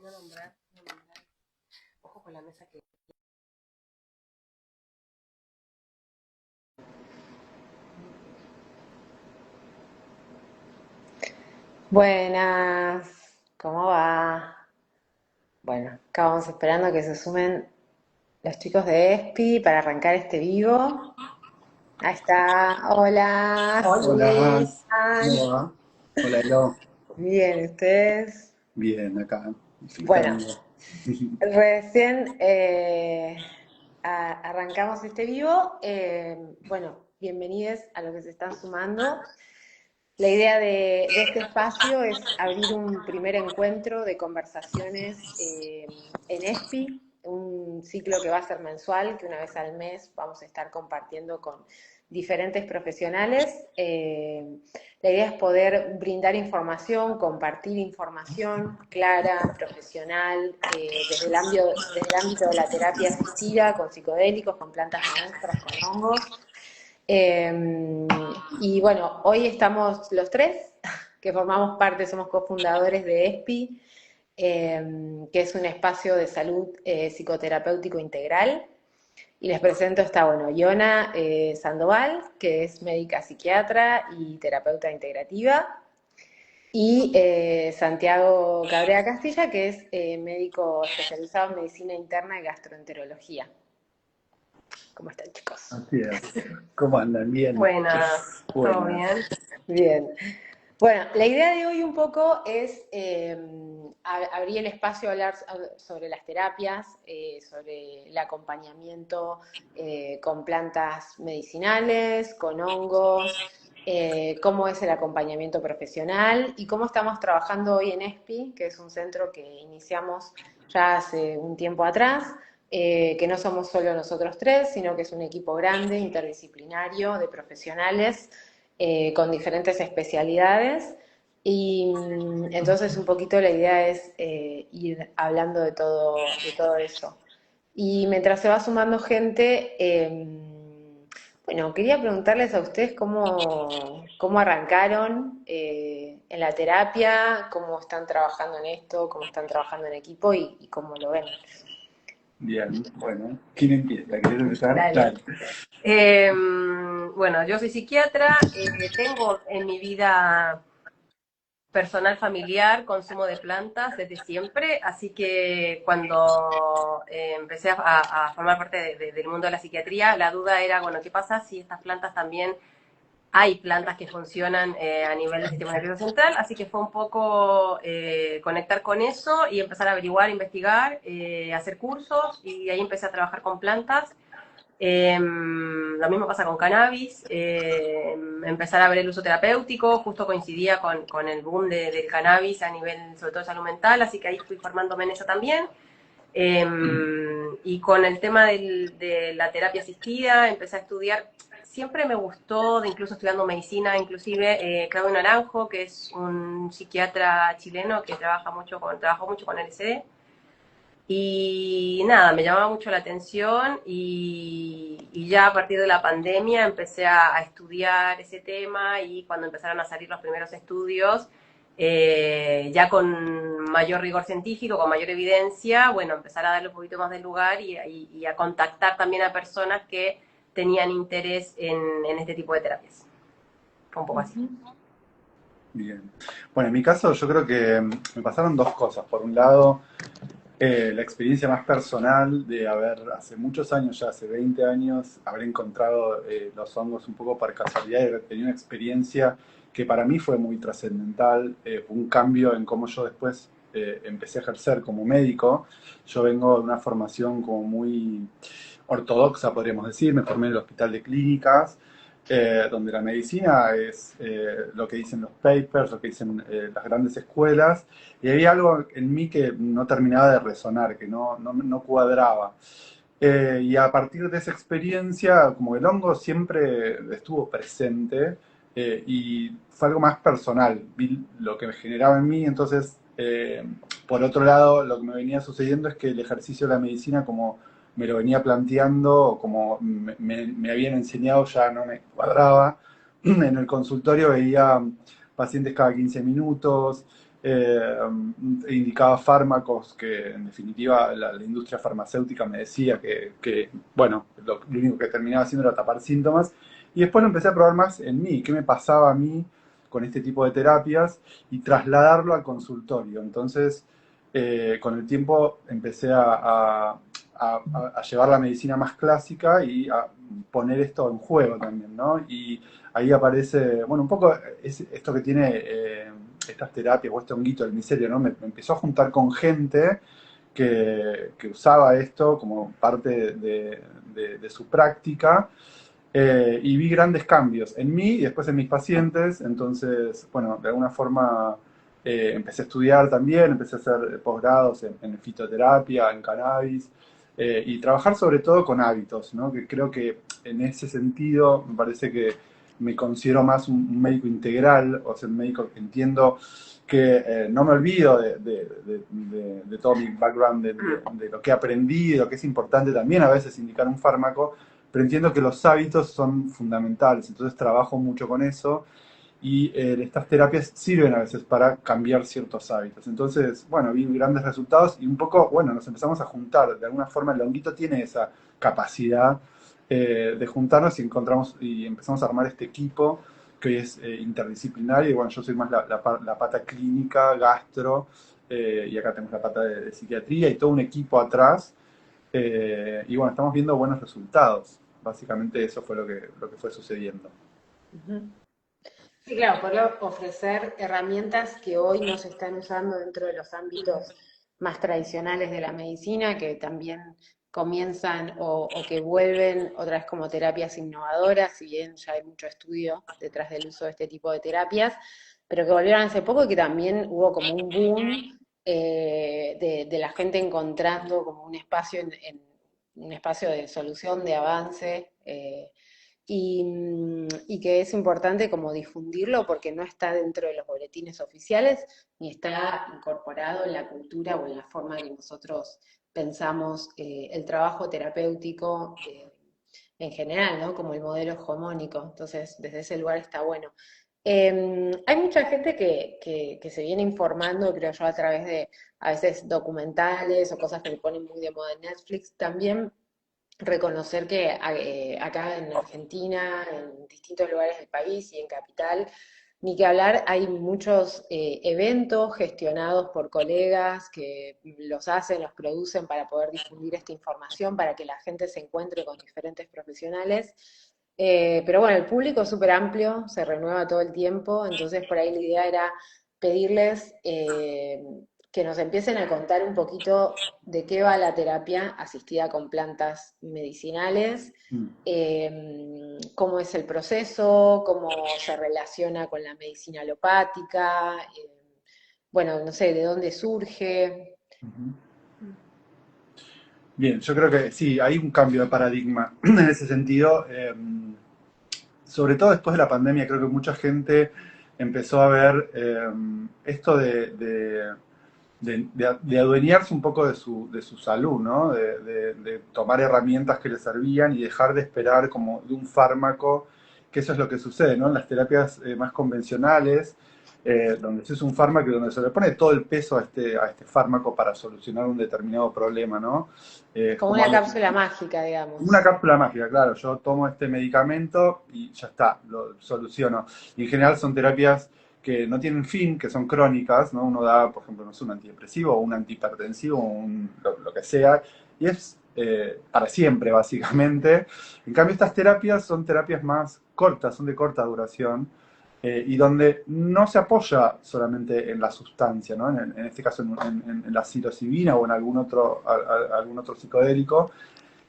no nombrar, no nombrar. Ojo con la mesa que... Buenas, ¿cómo va? Bueno, acá vamos esperando que se sumen los chicos de ESPI para arrancar este vivo. Ahí está, hola, ¿cómo Hola, están? ¿cómo va? Hola, Elo. Bien, ¿ustedes? Bien, acá, Bueno, disfrutando. recién arrancamos este vivo. Bueno, bienvenidos a los que se están sumando. La idea de este espacio es abrir un primer encuentro de conversaciones en ESPI, un ciclo que va a ser mensual, que una vez al mes vamos a estar compartiendo con diferentes profesionales. La idea es poder brindar información, compartir información clara, profesional, desde el ámbito de la terapia asistida, con psicodélicos, con plantas maestras, con hongos. Y bueno, hoy estamos los tres, que formamos parte, somos cofundadores de ESPI, que es un espacio de salud psicoterapéutico integral. Y les presento, está, bueno, Iona Sandoval, que es médica psiquiatra y terapeuta integrativa, y Santiago Cabrera Castilla, que es médico especializado en medicina interna y gastroenterología. ¿Cómo están, chicos? Así es. ¿Cómo andan? Bien. Buenas, ¿todo Buenas. bien? Bien. Bueno, la idea de hoy un poco es abrir el espacio a hablar sobre las terapias, sobre el acompañamiento con plantas medicinales, con hongos, cómo es el acompañamiento profesional y cómo estamos trabajando hoy en ESPI, que es un centro que iniciamos ya hace un tiempo atrás, que no somos solo nosotros tres, sino que es un equipo grande, interdisciplinario, de profesionales con diferentes especialidades. Y entonces un poquito la idea es ir hablando de todo eso. Y mientras se va sumando gente, bueno, quería preguntarles a ustedes cómo arrancaron en la terapia, cómo están trabajando en esto, cómo están trabajando en equipo y cómo lo ven. Bien, bueno. ¿Quién empieza? ¿Querés empezar? Dale. Dale. Bueno, yo soy psiquiatra, tengo en mi vida personal familiar consumo de plantas desde siempre, así que cuando empecé a formar parte del mundo de la psiquiatría, la duda era, bueno, ¿qué pasa si estas plantas también hay plantas que funcionan a nivel del sistema nervioso central? Así que fue un poco conectar con eso y empezar a averiguar, investigar, hacer cursos y ahí empecé a trabajar con plantas. Lo mismo pasa con cannabis, empezar a ver el uso terapéutico, justo coincidía con el boom del cannabis a nivel, sobre todo de salud mental, así que ahí fui formándome en eso también. Y con el tema de la terapia asistida, empecé a estudiar, siempre me gustó, incluso estudiando medicina, inclusive Claudio Naranjo, que es un psiquiatra chileno que trabajó mucho con LSD. Y nada, me llamaba mucho la atención y ya a partir de la pandemia empecé a estudiar ese tema y cuando empezaron a salir los primeros estudios, ya con mayor rigor científico, con mayor evidencia, bueno, empezar a darle un poquito más de lugar y a contactar también a personas que tenían interés en este tipo de terapias. Un poco así. Bien. Bueno, en mi caso yo creo que me pasaron dos cosas. Por un lado, la experiencia más personal de haber, hace muchos años, ya hace 20 años, haber encontrado los hongos un poco por casualidad y haber tenido una experiencia que para mí fue muy trascendental, un cambio en cómo yo después empecé a ejercer como médico. Yo vengo de una formación como muy ortodoxa, podríamos decir, me formé en el Hospital de Clínicas, donde la medicina es lo que dicen los papers, lo que dicen las grandes escuelas, y había algo en mí que no terminaba de resonar, que no cuadraba. Y a partir de esa experiencia, como el hongo siempre estuvo presente, y fue algo más personal, vi lo que me generaba en mí, entonces, por otro lado, lo que me venía sucediendo es que el ejercicio de la medicina, como me lo venía planteando, o como me habían enseñado, ya no me cuadraba. En el consultorio veía pacientes cada 15 minutos, eh, indicaba fármacos que en definitiva la industria farmacéutica me decía bueno, lo único que terminaba haciendo era tapar síntomas. Y después lo empecé a probar más en mí, qué me pasaba a mí con este tipo de terapias y trasladarlo al consultorio. Entonces, con el tiempo empecé a llevar la medicina más clásica y a poner esto en juego también, ¿no? Y ahí aparece, bueno, un poco esto que tiene estas terapias o este honguito del micelio, ¿no? Me empezó a juntar con gente que usaba esto como parte de su práctica y vi grandes cambios en mí y después en mis pacientes. Entonces, bueno, de alguna forma empecé a estudiar también, empecé a hacer posgrados en fitoterapia, en cannabis, y trabajar sobre todo con hábitos, ¿no? Que creo que en ese sentido me parece que me considero más un médico integral, o sea, un médico que entiendo que no me olvido de todo mi background, de lo que aprendí, de lo que es importante también a veces indicar un fármaco, pero entiendo que los hábitos son fundamentales, entonces trabajo mucho con eso y estas terapias sirven a veces para cambiar ciertos hábitos. Entonces, bueno, vi grandes resultados y un poco, bueno, nos empezamos a juntar. De alguna forma el honguito tiene esa capacidad de juntarnos y encontramos y empezamos a armar este equipo que hoy es interdisciplinario. Y bueno, yo soy más la pata clínica, gastro, y acá tenemos la pata de psiquiatría y todo un equipo atrás. Y bueno, estamos viendo buenos resultados. Básicamente eso fue lo que fue sucediendo. Ujú. Sí, claro, poder ofrecer herramientas que hoy no se están usando dentro de los ámbitos más tradicionales de la medicina, que también comienzan o que vuelven otra vez como terapias innovadoras, si bien ya hay mucho estudio detrás del uso de este tipo de terapias, pero que volvieron hace poco y que también hubo como un boom de la gente encontrando como un espacio un espacio de solución, de avance. Y que es importante como difundirlo porque no está dentro de los boletines oficiales ni está incorporado en la cultura o en la forma que nosotros pensamos el trabajo terapéutico en general, ¿no? Como el modelo hegemónico. Entonces, desde ese lugar está bueno. Hay mucha gente que se viene informando, creo yo, a través de a veces documentales o cosas que se ponen muy de moda en Netflix. También reconocer que acá en Argentina, en distintos lugares del país y en Capital, ni que hablar, hay muchos eventos gestionados por colegas que los hacen, los producen para poder difundir esta información, para que la gente se encuentre con diferentes profesionales. Pero bueno, el público es súper amplio, se renueva todo el tiempo, entonces por ahí la idea era pedirles que nos empiecen a contar un poquito de qué va la terapia asistida con plantas medicinales, Mm. cómo es el proceso, cómo se relaciona con la medicina alopática, bueno, no sé, de dónde surge. Ujú. Bien, yo creo que sí, hay un cambio de paradigma en ese sentido. Sobre todo después de la pandemia, creo que mucha gente empezó a ver esto de adueñarse un poco de su salud, ¿no? De tomar herramientas que le servían y dejar de esperar como de un fármaco, que eso es lo que sucede, ¿no? En las terapias más convencionales, donde se usa un fármaco y donde se le pone todo el peso a este fármaco para solucionar un determinado problema, ¿no? Es Como como una algo, cápsula mágica, una digamos. cápsula mágica, claro, yo tomo este medicamento y ya está, lo soluciono. Y en general son terapias que no tienen fin, que son crónicas, ¿no? Uno da, por ejemplo, no sé, un antidepresivo o un antihipertensivo, lo que sea, y es para siempre, básicamente. En cambio, estas terapias son terapias más cortas, son de corta duración, y donde no se apoya solamente en la sustancia, ¿no? En este caso en la psilocibina o en algún otro psicodélico,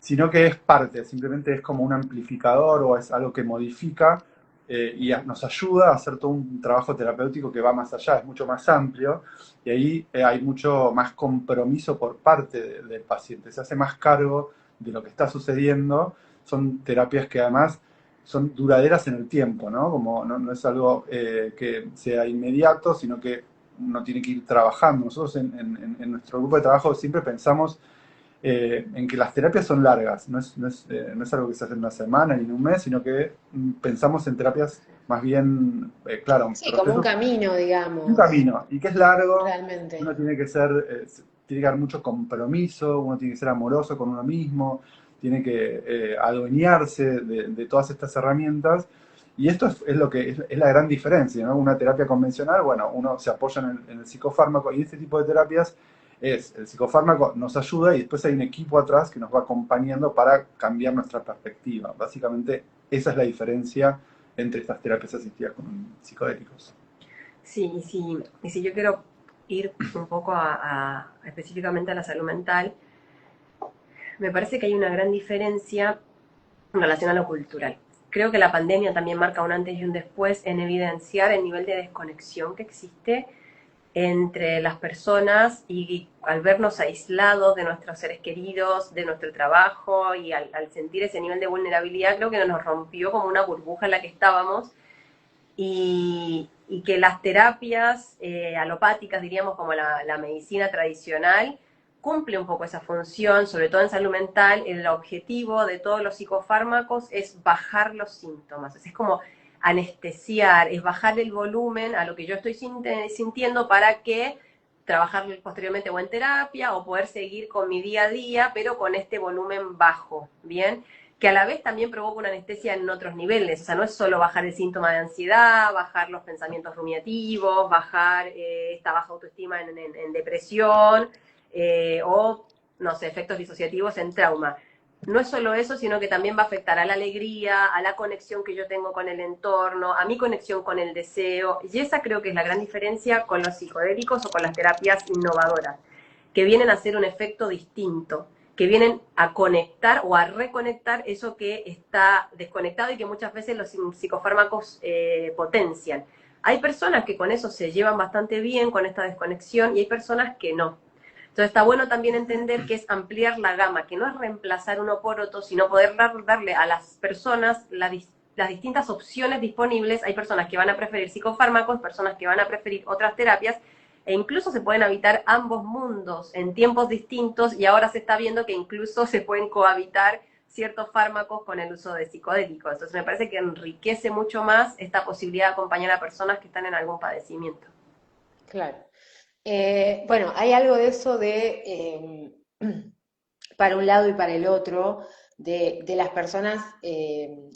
sino que es parte, simplemente es como un amplificador o es algo que modifica y nos ayuda a hacer todo un trabajo terapéutico que va más allá, es mucho más amplio y ahí hay mucho más compromiso por parte del paciente, se hace más cargo de lo que está sucediendo, son terapias que además son duraderas en el tiempo, ¿no? Como no es algo que sea inmediato, sino que uno tiene que ir trabajando. Nosotros en nuestro grupo de trabajo siempre pensamos en que las terapias son largas, no es algo que se hace en una semana ni en un mes, sino que pensamos en terapias más bien, claro, Sí, como un camino, un digamos, camino, y que es largo, realmente. uno tiene que ser, tiene que dar mucho compromiso, uno tiene que ser amoroso con uno mismo, tiene que adueñarse de todas estas herramientas, y esto es lo que es la gran diferencia, ¿no? Una terapia convencional, bueno, uno se apoya en el psicofármaco, y este tipo de terapias el psicofármaco nos ayuda y después hay un equipo atrás que nos va acompañando para cambiar nuestra perspectiva. Básicamente, esa es la diferencia entre estas terapias asistidas con psicodélicos. Sí, y si yo quiero ir un poco específicamente a la salud mental, me parece que hay una gran diferencia en relación a lo cultural. Creo que la pandemia también marca un antes y un después en evidenciar el nivel de desconexión que existe entre las personas y al vernos aislados de nuestros seres queridos, de nuestro trabajo y al sentir ese nivel de vulnerabilidad, creo que nos rompió como una burbuja en la que estábamos y que las terapias alopáticas, diríamos como la medicina tradicional, cumple un poco esa función, sobre todo en salud mental. El objetivo de todos los psicofármacos es bajar los síntomas, es como anestesiar, es bajar el volumen a lo que yo estoy sintiendo para que trabajar posteriormente o en terapia o poder seguir con mi día a día, pero con este volumen bajo, ¿bien? Que a la vez también provoca una anestesia en otros niveles. O sea, no es solo bajar el síntoma de ansiedad, bajar los pensamientos rumiativos, bajar esta baja autoestima en depresión o, no sé, efectos disociativos en trauma. No es solo eso, sino que también va a afectar a la alegría, a la conexión que yo tengo con el entorno, a mi conexión con el deseo. Y esa creo que es la gran diferencia con los psicodélicos o con las terapias innovadoras, que vienen a hacer un efecto distinto, que vienen a conectar o a reconectar eso que está desconectado y que muchas veces los psicofármacos potencian. Hay personas que con eso se llevan bastante bien, con esta desconexión, y hay personas que no. Entonces está bueno también entender que es ampliar la gama, que no es reemplazar uno por otro, sino poder darle a las personas las distintas opciones disponibles. Hay personas que van a preferir psicofármacos, personas que van a preferir otras terapias, e incluso se pueden habitar ambos mundos en tiempos distintos, y ahora se está viendo que incluso se pueden cohabitar ciertos fármacos con el uso de psicodélicos. Entonces me parece que enriquece mucho más esta posibilidad de acompañar a personas que están en algún padecimiento. Claro. Bueno, hay algo de eso de para un lado y para el otro, de las personas,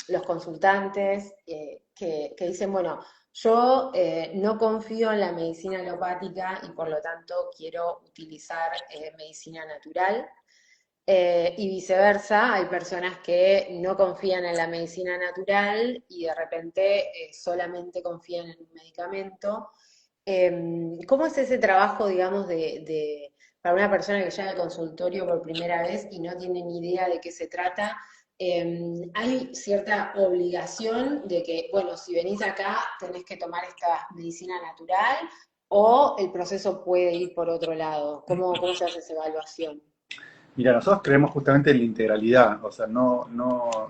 los consultantes, que dicen, bueno, yo no confío en la medicina alopática y por lo tanto quiero utilizar medicina natural. Y viceversa, hay personas que no confían en la medicina natural y de repente solamente confían en un medicamento. ¿Cómo es ese trabajo, digamos, para una persona que llega al consultorio por primera vez y no tiene ni idea de qué se trata? Hay cierta obligación de que, bueno, si venís acá tenés que tomar esta medicina natural o el proceso puede ir por otro lado. ¿Cómo se hace esa evaluación? Mira, nosotros creemos justamente en la integralidad, o sea, no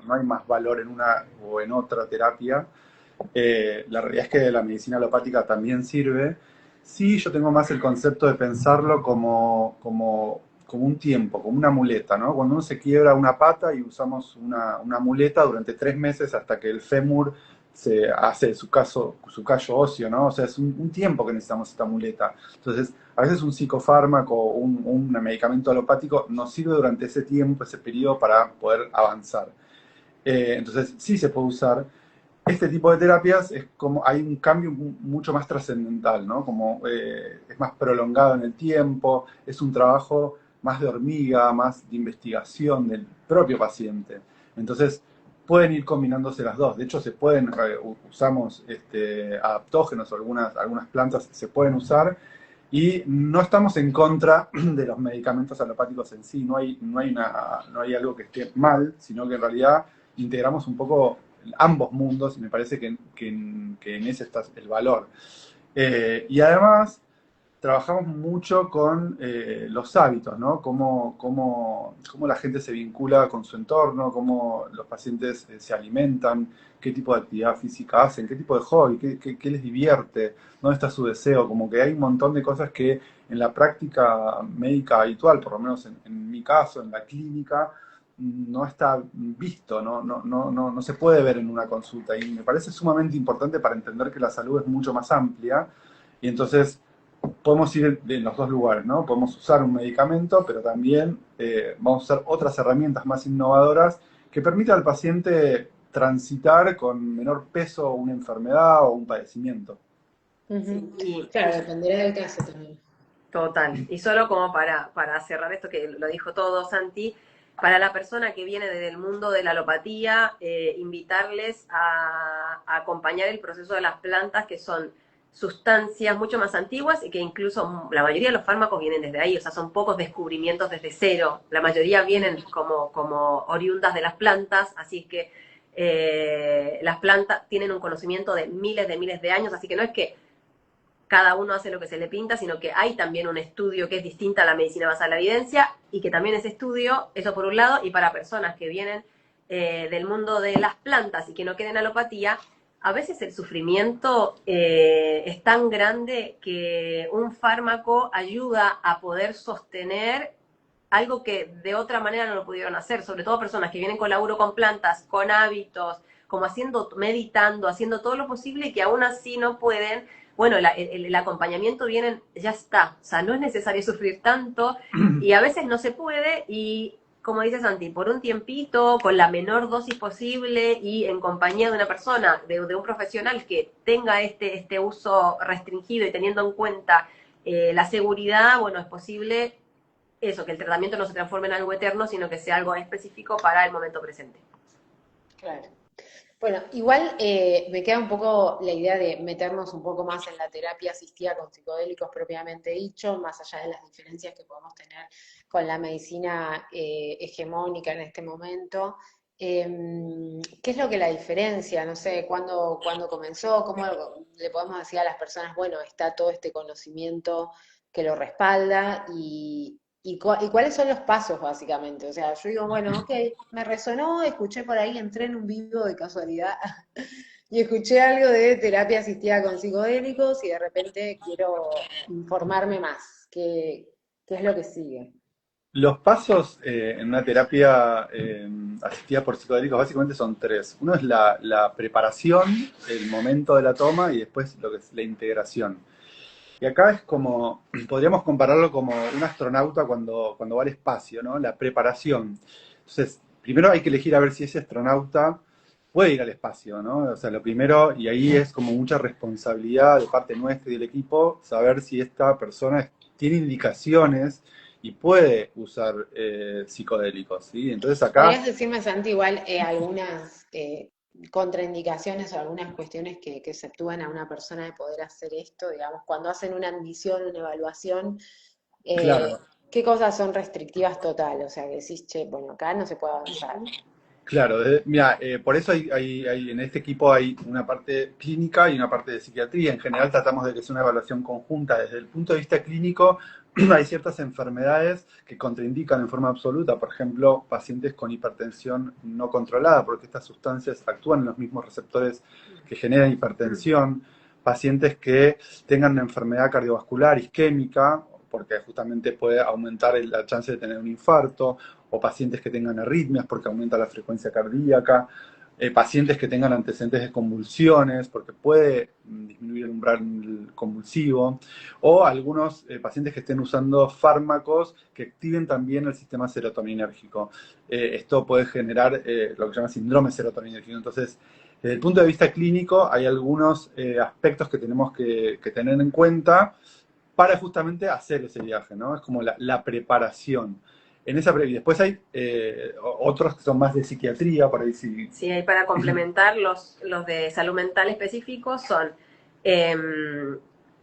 hay más valor en una o en otra terapia. La realidad es que la medicina alopática también sirve. Sí, yo tengo más el concepto de pensarlo como un tiempo, como una muleta, ¿no? Cuando uno se quiebra una pata y usamos una muleta durante 3 meses hasta que el fémur se hace su callo óseo, ¿no? O sea, es un tiempo que necesitamos esta muleta. Entonces, a veces un psicofármaco o un medicamento alopático nos sirve durante ese tiempo, ese periodo, para poder avanzar. Entonces, sí se puede usar. Este tipo de terapias es como, hay un cambio mucho más trascendental, ¿no? Como es más prolongado en el tiempo, es un trabajo más de hormiga, más de investigación del propio paciente. Entonces, pueden ir combinándose las dos. De hecho, se pueden, usamos adaptógenos o algunas plantas se pueden usar y no estamos en contra de los medicamentos alopáticos en sí, no hay algo que esté mal, sino que en realidad integramos un poco ambos mundos y me parece que en ese está el valor. Y además trabajamos mucho con los hábitos, ¿no? Cómo la gente se vincula con su entorno, cómo los pacientes se alimentan, qué tipo de actividad física hacen, qué tipo de hobby, qué les divierte, dónde está su deseo. Como que hay un montón de cosas que en la práctica médica habitual, por lo menos en mi caso, en la clínica, no está visto, no se puede ver en una consulta. Y me parece sumamente importante para entender que la salud es mucho más amplia. Y entonces podemos ir en los dos lugares, ¿no? Podemos usar un medicamento, pero también vamos a usar otras herramientas más innovadoras que permitan al paciente transitar con menor peso una enfermedad o un padecimiento. Sí, Claro, dependerá del caso también. total. Y solo como para cerrar esto, que lo dijo todo Santi, para la persona que viene desde el mundo de la alopatía, invitarles a acompañar el proceso de las plantas, que son sustancias mucho más antiguas y que incluso la mayoría de los fármacos vienen desde ahí, o sea, son pocos descubrimientos desde cero. La mayoría vienen como oriundas de las plantas, así que las plantas tienen un conocimiento de miles de años, así que no es que cada uno hace lo que se le pinta, sino que hay también un estudio que es distinta a la medicina basada en la evidencia y que también ese estudio, eso por un lado, y para personas que vienen del mundo de las plantas y que no queden alopatía, a veces el sufrimiento es tan grande que un fármaco ayuda a poder sostener algo que de otra manera no lo pudieron hacer, sobre todo personas que vienen con laburo con plantas, con hábitos, como meditando, haciendo todo lo posible y que aún así no pueden. Bueno, el acompañamiento viene, ya está, o sea, no es necesario sufrir tanto y a veces no se puede y, como dice Santi, por un tiempito, con la menor dosis posible y en compañía de una persona, de un profesional que tenga este uso restringido y teniendo en cuenta la seguridad, bueno, es posible eso, que el tratamiento no se transforme en algo eterno, sino que sea algo específico para el momento presente. Claro. Bueno, igual me queda un poco la idea de meternos un poco más en la terapia asistida con psicodélicos propiamente dicho, más allá de las diferencias que podemos tener con la medicina hegemónica en este momento. ¿Qué es lo que la diferencia? No sé, ¿cuándo comenzó? ¿Cómo le podemos decir a las personas, bueno, está todo este conocimiento que lo respalda y cuáles son los pasos básicamente? O sea, yo digo, bueno, ok, me resonó, escuché por ahí, entré en un vivo de casualidad y escuché algo de terapia asistida con psicodélicos y de repente quiero informarme más. ¿Qué es lo que sigue? Los pasos en una terapia asistida por psicodélicos básicamente son tres. Uno es la preparación, el momento de la toma y después lo que es la integración. Y acá es como, podríamos compararlo como un astronauta cuando va al espacio, ¿no? La preparación. Entonces, primero hay que elegir a ver si ese astronauta puede ir al espacio, ¿no? O sea, lo primero, y ahí es como mucha responsabilidad de parte nuestra y del equipo, saber si esta persona tiene indicaciones y puede usar psicodélicos, ¿sí? Entonces acá, ¿Podrías decirme, Santi, igual algunas contraindicaciones o algunas cuestiones que se actúan a una persona de poder hacer esto? Digamos, cuando hacen una admisión, una evaluación, claro, ¿qué cosas son restrictivas total? O sea, que decís, che, bueno, acá no se puede avanzar. claro, mira, por eso en este equipo hay una parte clínica y una parte de psiquiatría. En general tratamos de que sea una evaluación conjunta. Desde el punto de vista clínico, hay ciertas enfermedades que contraindican en forma absoluta. Por ejemplo, pacientes con hipertensión no controlada, porque estas sustancias actúan en los mismos receptores que generan hipertensión. Pacientes que tengan una enfermedad cardiovascular isquémica, porque justamente puede aumentar la chance de tener un infarto, o pacientes que tengan arritmias porque aumenta la frecuencia cardíaca, pacientes que tengan antecedentes de convulsiones porque puede disminuir el umbral convulsivo, o algunos pacientes que estén usando fármacos que activen también el sistema serotoninérgico. Esto puede generar lo que se llama síndrome serotoninérgico. Entonces, desde el punto de vista clínico, hay algunos aspectos que tenemos que tener en cuenta para justamente hacer ese viaje, ¿no? Es como la preparación. Y después hay otros que son más de psiquiatría, por ahí sí. Sí, ahí para complementar, los de salud mental específicos son eh,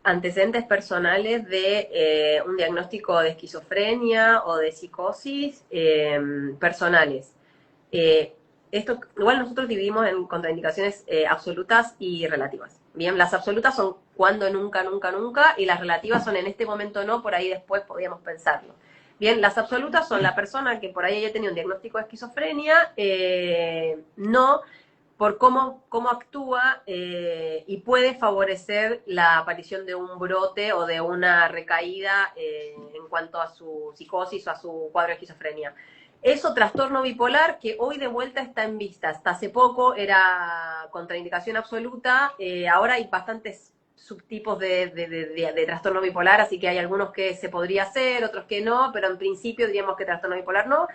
antecedentes personales de un diagnóstico de esquizofrenia o de psicosis personales. Eh, Esto, igual nosotros dividimos en contraindicaciones absolutas y relativas. Bien, las absolutas son cuando, nunca, nunca, nunca, y las relativas son en este momento no, por ahí después podríamos pensarlo. Bien, las absolutas son la persona que por ahí haya tenido un diagnóstico de esquizofrenia, no por cómo actúa y puede favorecer la aparición de un brote o de una recaída en cuanto a su psicosis o a su cuadro de esquizofrenia. Eso, trastorno bipolar, que hoy de vuelta está en vista. Hasta hace poco era contraindicación absoluta, ahora hay bastantes subtipos de trastorno bipolar, así que hay algunos que se podría hacer, otros que no, pero en principio diríamos que trastorno bipolar no.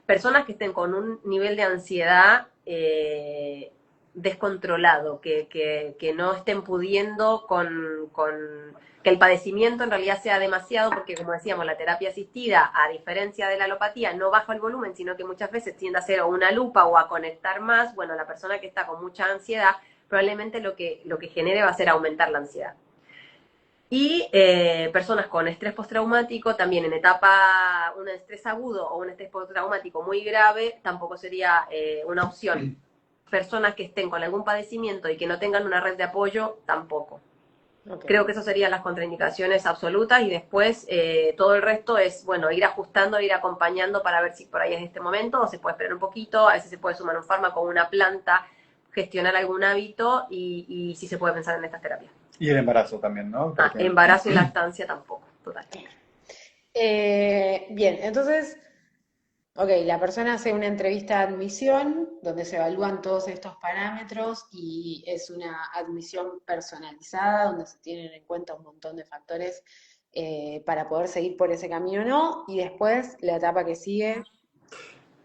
Personas que estén con un nivel de ansiedad descontrolado, que no estén pudiendo que el padecimiento en realidad sea demasiado, porque como decíamos, la terapia asistida, a diferencia de la alopatía, no baja el volumen, sino que muchas veces tiende a hacer una lupa o a conectar más. Bueno, la persona que está con mucha ansiedad, probablemente lo que genere va a ser aumentar la ansiedad. Y personas con estrés postraumático, también en etapa, un estrés agudo o un estrés postraumático muy grave, tampoco sería una opción. Personas que estén con algún padecimiento y que no tengan una red de apoyo, tampoco. Okay. Creo que esas serían las contraindicaciones absolutas, y después todo el resto es, bueno, ir ajustando, ir acompañando para ver si por ahí es este momento o se puede esperar un poquito. A veces se puede sumar un fármaco o una planta, gestionar algún hábito y si se puede pensar en estas terapias. Y el embarazo también, ¿no? Porque... embarazo y lactancia tampoco, total. Bien, entonces, ok, la persona hace una entrevista de admisión donde se evalúan todos estos parámetros y es una admisión personalizada donde se tienen en cuenta un montón de factores para poder seguir por ese camino o no, y después la etapa que sigue.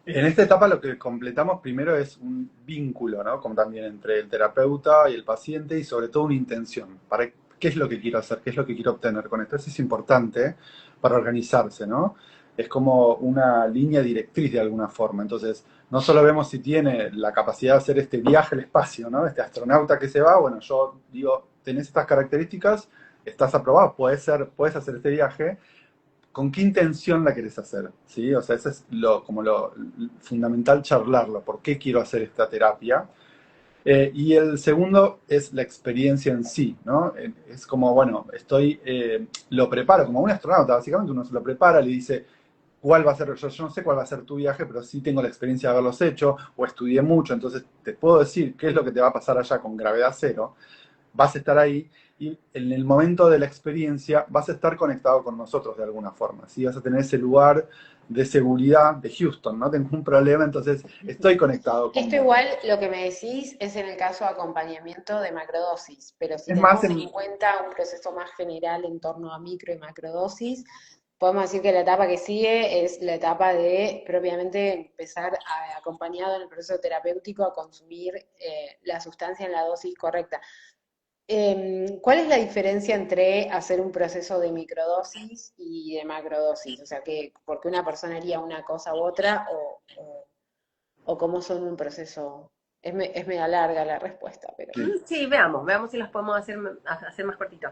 En esta etapa lo que completamos primero es un vínculo, ¿no? Como también entre el terapeuta y el paciente, y sobre todo una intención. ¿Para qué es lo que quiero hacer? ¿Qué es lo que quiero obtener con esto? Eso es importante para organizarse, ¿no? Es como una línea directriz de alguna forma. Entonces, no solo vemos si tiene la capacidad de hacer este viaje al espacio, ¿no? Este astronauta que se va, bueno, yo digo, tenés estas características, estás aprobado, puedes hacer este viaje. ¿Con qué intención la querés hacer? ¿Sí? O sea, eso es como lo fundamental, charlarlo. ¿Por qué quiero hacer esta terapia? Y el segundo es la experiencia en sí, ¿no? Es como, bueno, lo preparo, como un astronauta, básicamente uno se lo prepara, le dice, ¿cuál va a ser? Yo no sé cuál va a ser tu viaje, pero sí tengo la experiencia de haberlos hecho, o estudié mucho, entonces te puedo decir qué es lo que te va a pasar allá con gravedad cero. Vas a estar ahí, y en el momento de la experiencia vas a estar conectado con nosotros de alguna forma, ¿sí? Vas a tener ese lugar de seguridad de Houston, no tengo un problema, entonces estoy conectado con Esto vos. igual lo que me decís es en el caso de acompañamiento de macrodosis, pero si Es más, tenemos en cuenta un proceso más general en torno a micro y macrodosis, podemos decir que la etapa que sigue es la etapa de propiamente empezar acompañado en el proceso terapéutico a consumir la sustancia en la dosis correcta. ¿Cuál es la diferencia entre hacer un proceso de microdosis y de macrodosis? O sea, ¿por qué una persona haría una cosa u otra o cómo son un proceso? Es media larga la respuesta, pero... Sí, veamos si las podemos hacer más cortito.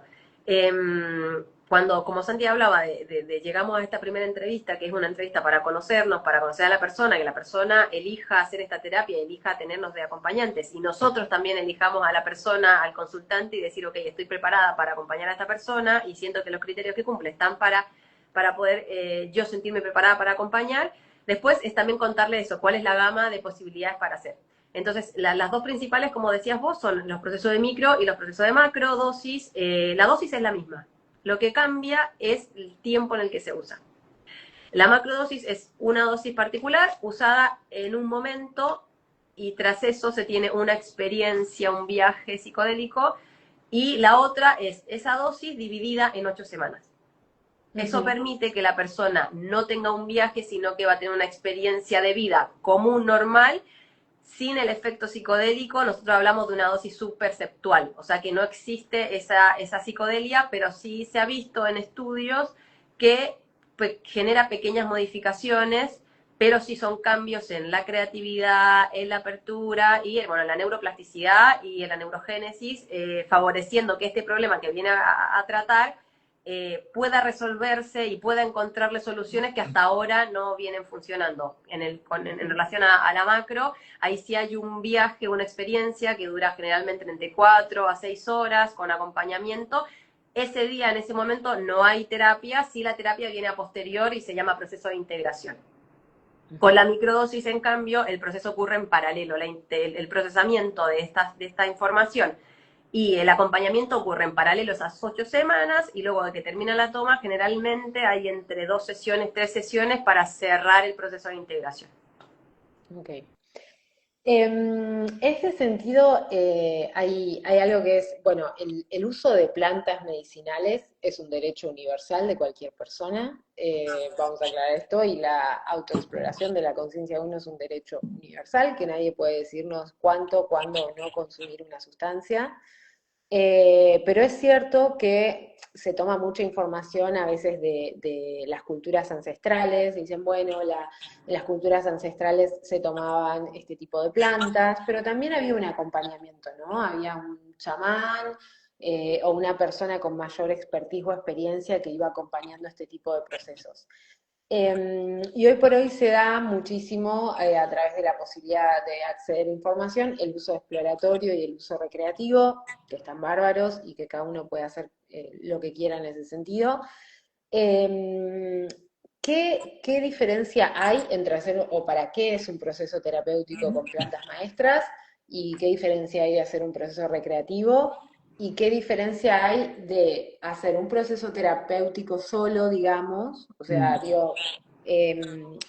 Cuando, como Santi hablaba de llegamos a esta primera entrevista, que es una entrevista para conocernos, para conocer a la persona, que la persona elija hacer esta terapia, elija tenernos de acompañantes, y nosotros también elijamos a la persona, al consultante, y decir, ok, estoy preparada para acompañar a esta persona y siento que los criterios que cumple están para poder yo sentirme preparada para acompañar. Después es también contarle eso, cuál es la gama de posibilidades para hacer. Entonces, las dos principales, como decías vos, son los procesos de micro y los procesos de macro dosis. La dosis es la misma. Lo que cambia es el tiempo en el que se usa. La macrodosis es una dosis particular usada en un momento, y tras eso se tiene una experiencia, un viaje psicodélico, y la otra es esa dosis dividida en 8 semanas. Eso permite que la persona no tenga un viaje, sino que va a tener una experiencia de vida común, normal, sin el efecto psicodélico. Nosotros hablamos de una dosis subperceptual, o sea que no existe esa psicodelia, pero sí se ha visto en estudios que genera pequeñas modificaciones, pero sí son cambios en la creatividad, en la apertura y bueno, en la neuroplasticidad y en la neurogénesis, favoreciendo que este problema que viene a tratar pueda resolverse y pueda encontrarle soluciones que hasta ahora no vienen funcionando. En relación a la macro, ahí sí hay un viaje, una experiencia que dura generalmente entre 4 a 6 horas con acompañamiento. Ese día, en ese momento, no hay terapia, sí la terapia viene a posterior y se llama proceso de integración. Con la microdosis, en cambio, el proceso ocurre en paralelo, el procesamiento de esta información Y el acompañamiento ocurre en paralelo esas 8 semanas y luego de que termina la toma, generalmente hay entre 2 sesiones, 3 sesiones para cerrar el proceso de integración. Ok. En ese sentido, hay algo que es, bueno, el uso de plantas medicinales es un derecho universal de cualquier persona, vamos a aclarar esto, y la autoexploración de la conciencia de uno es un derecho universal, que nadie puede decirnos cuánto, cuándo o no consumir una sustancia. Pero es cierto que se toma mucha información a veces de las culturas ancestrales, dicen, bueno, en las culturas ancestrales se tomaban este tipo de plantas, pero también había un acompañamiento, ¿no? Había un chamán o una persona con mayor expertise o experiencia que iba acompañando este tipo de procesos. Y hoy por hoy se da muchísimo a través de la posibilidad de acceder a información, el uso exploratorio y el uso recreativo, que están bárbaros y que cada uno puede hacer lo que quiera en ese sentido. Em, ¿Qué diferencia hay entre hacer o para qué es un proceso terapéutico con plantas maestras y qué diferencia hay de hacer un proceso recreativo? ¿Y qué diferencia hay de hacer un proceso terapéutico solo, digamos? O sea, Mm. digo,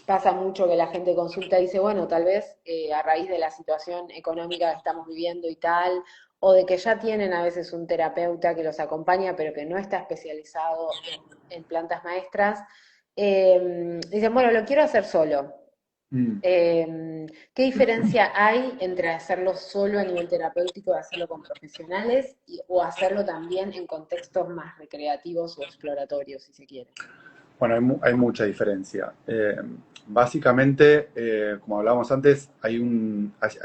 pasa mucho que la gente consulta y dice, bueno, tal vez a raíz de la situación económica que estamos viviendo y tal, o de que ya tienen a veces un terapeuta que los acompaña, pero que no está especializado en plantas maestras, dicen, bueno, lo quiero hacer solo. Mm. ¿Qué diferencia hay entre hacerlo solo a nivel terapéutico y hacerlo con profesionales o hacerlo también en contextos más recreativos o exploratorios, si se quiere? Bueno, hay mucha diferencia. Básicamente, como hablábamos antes, hay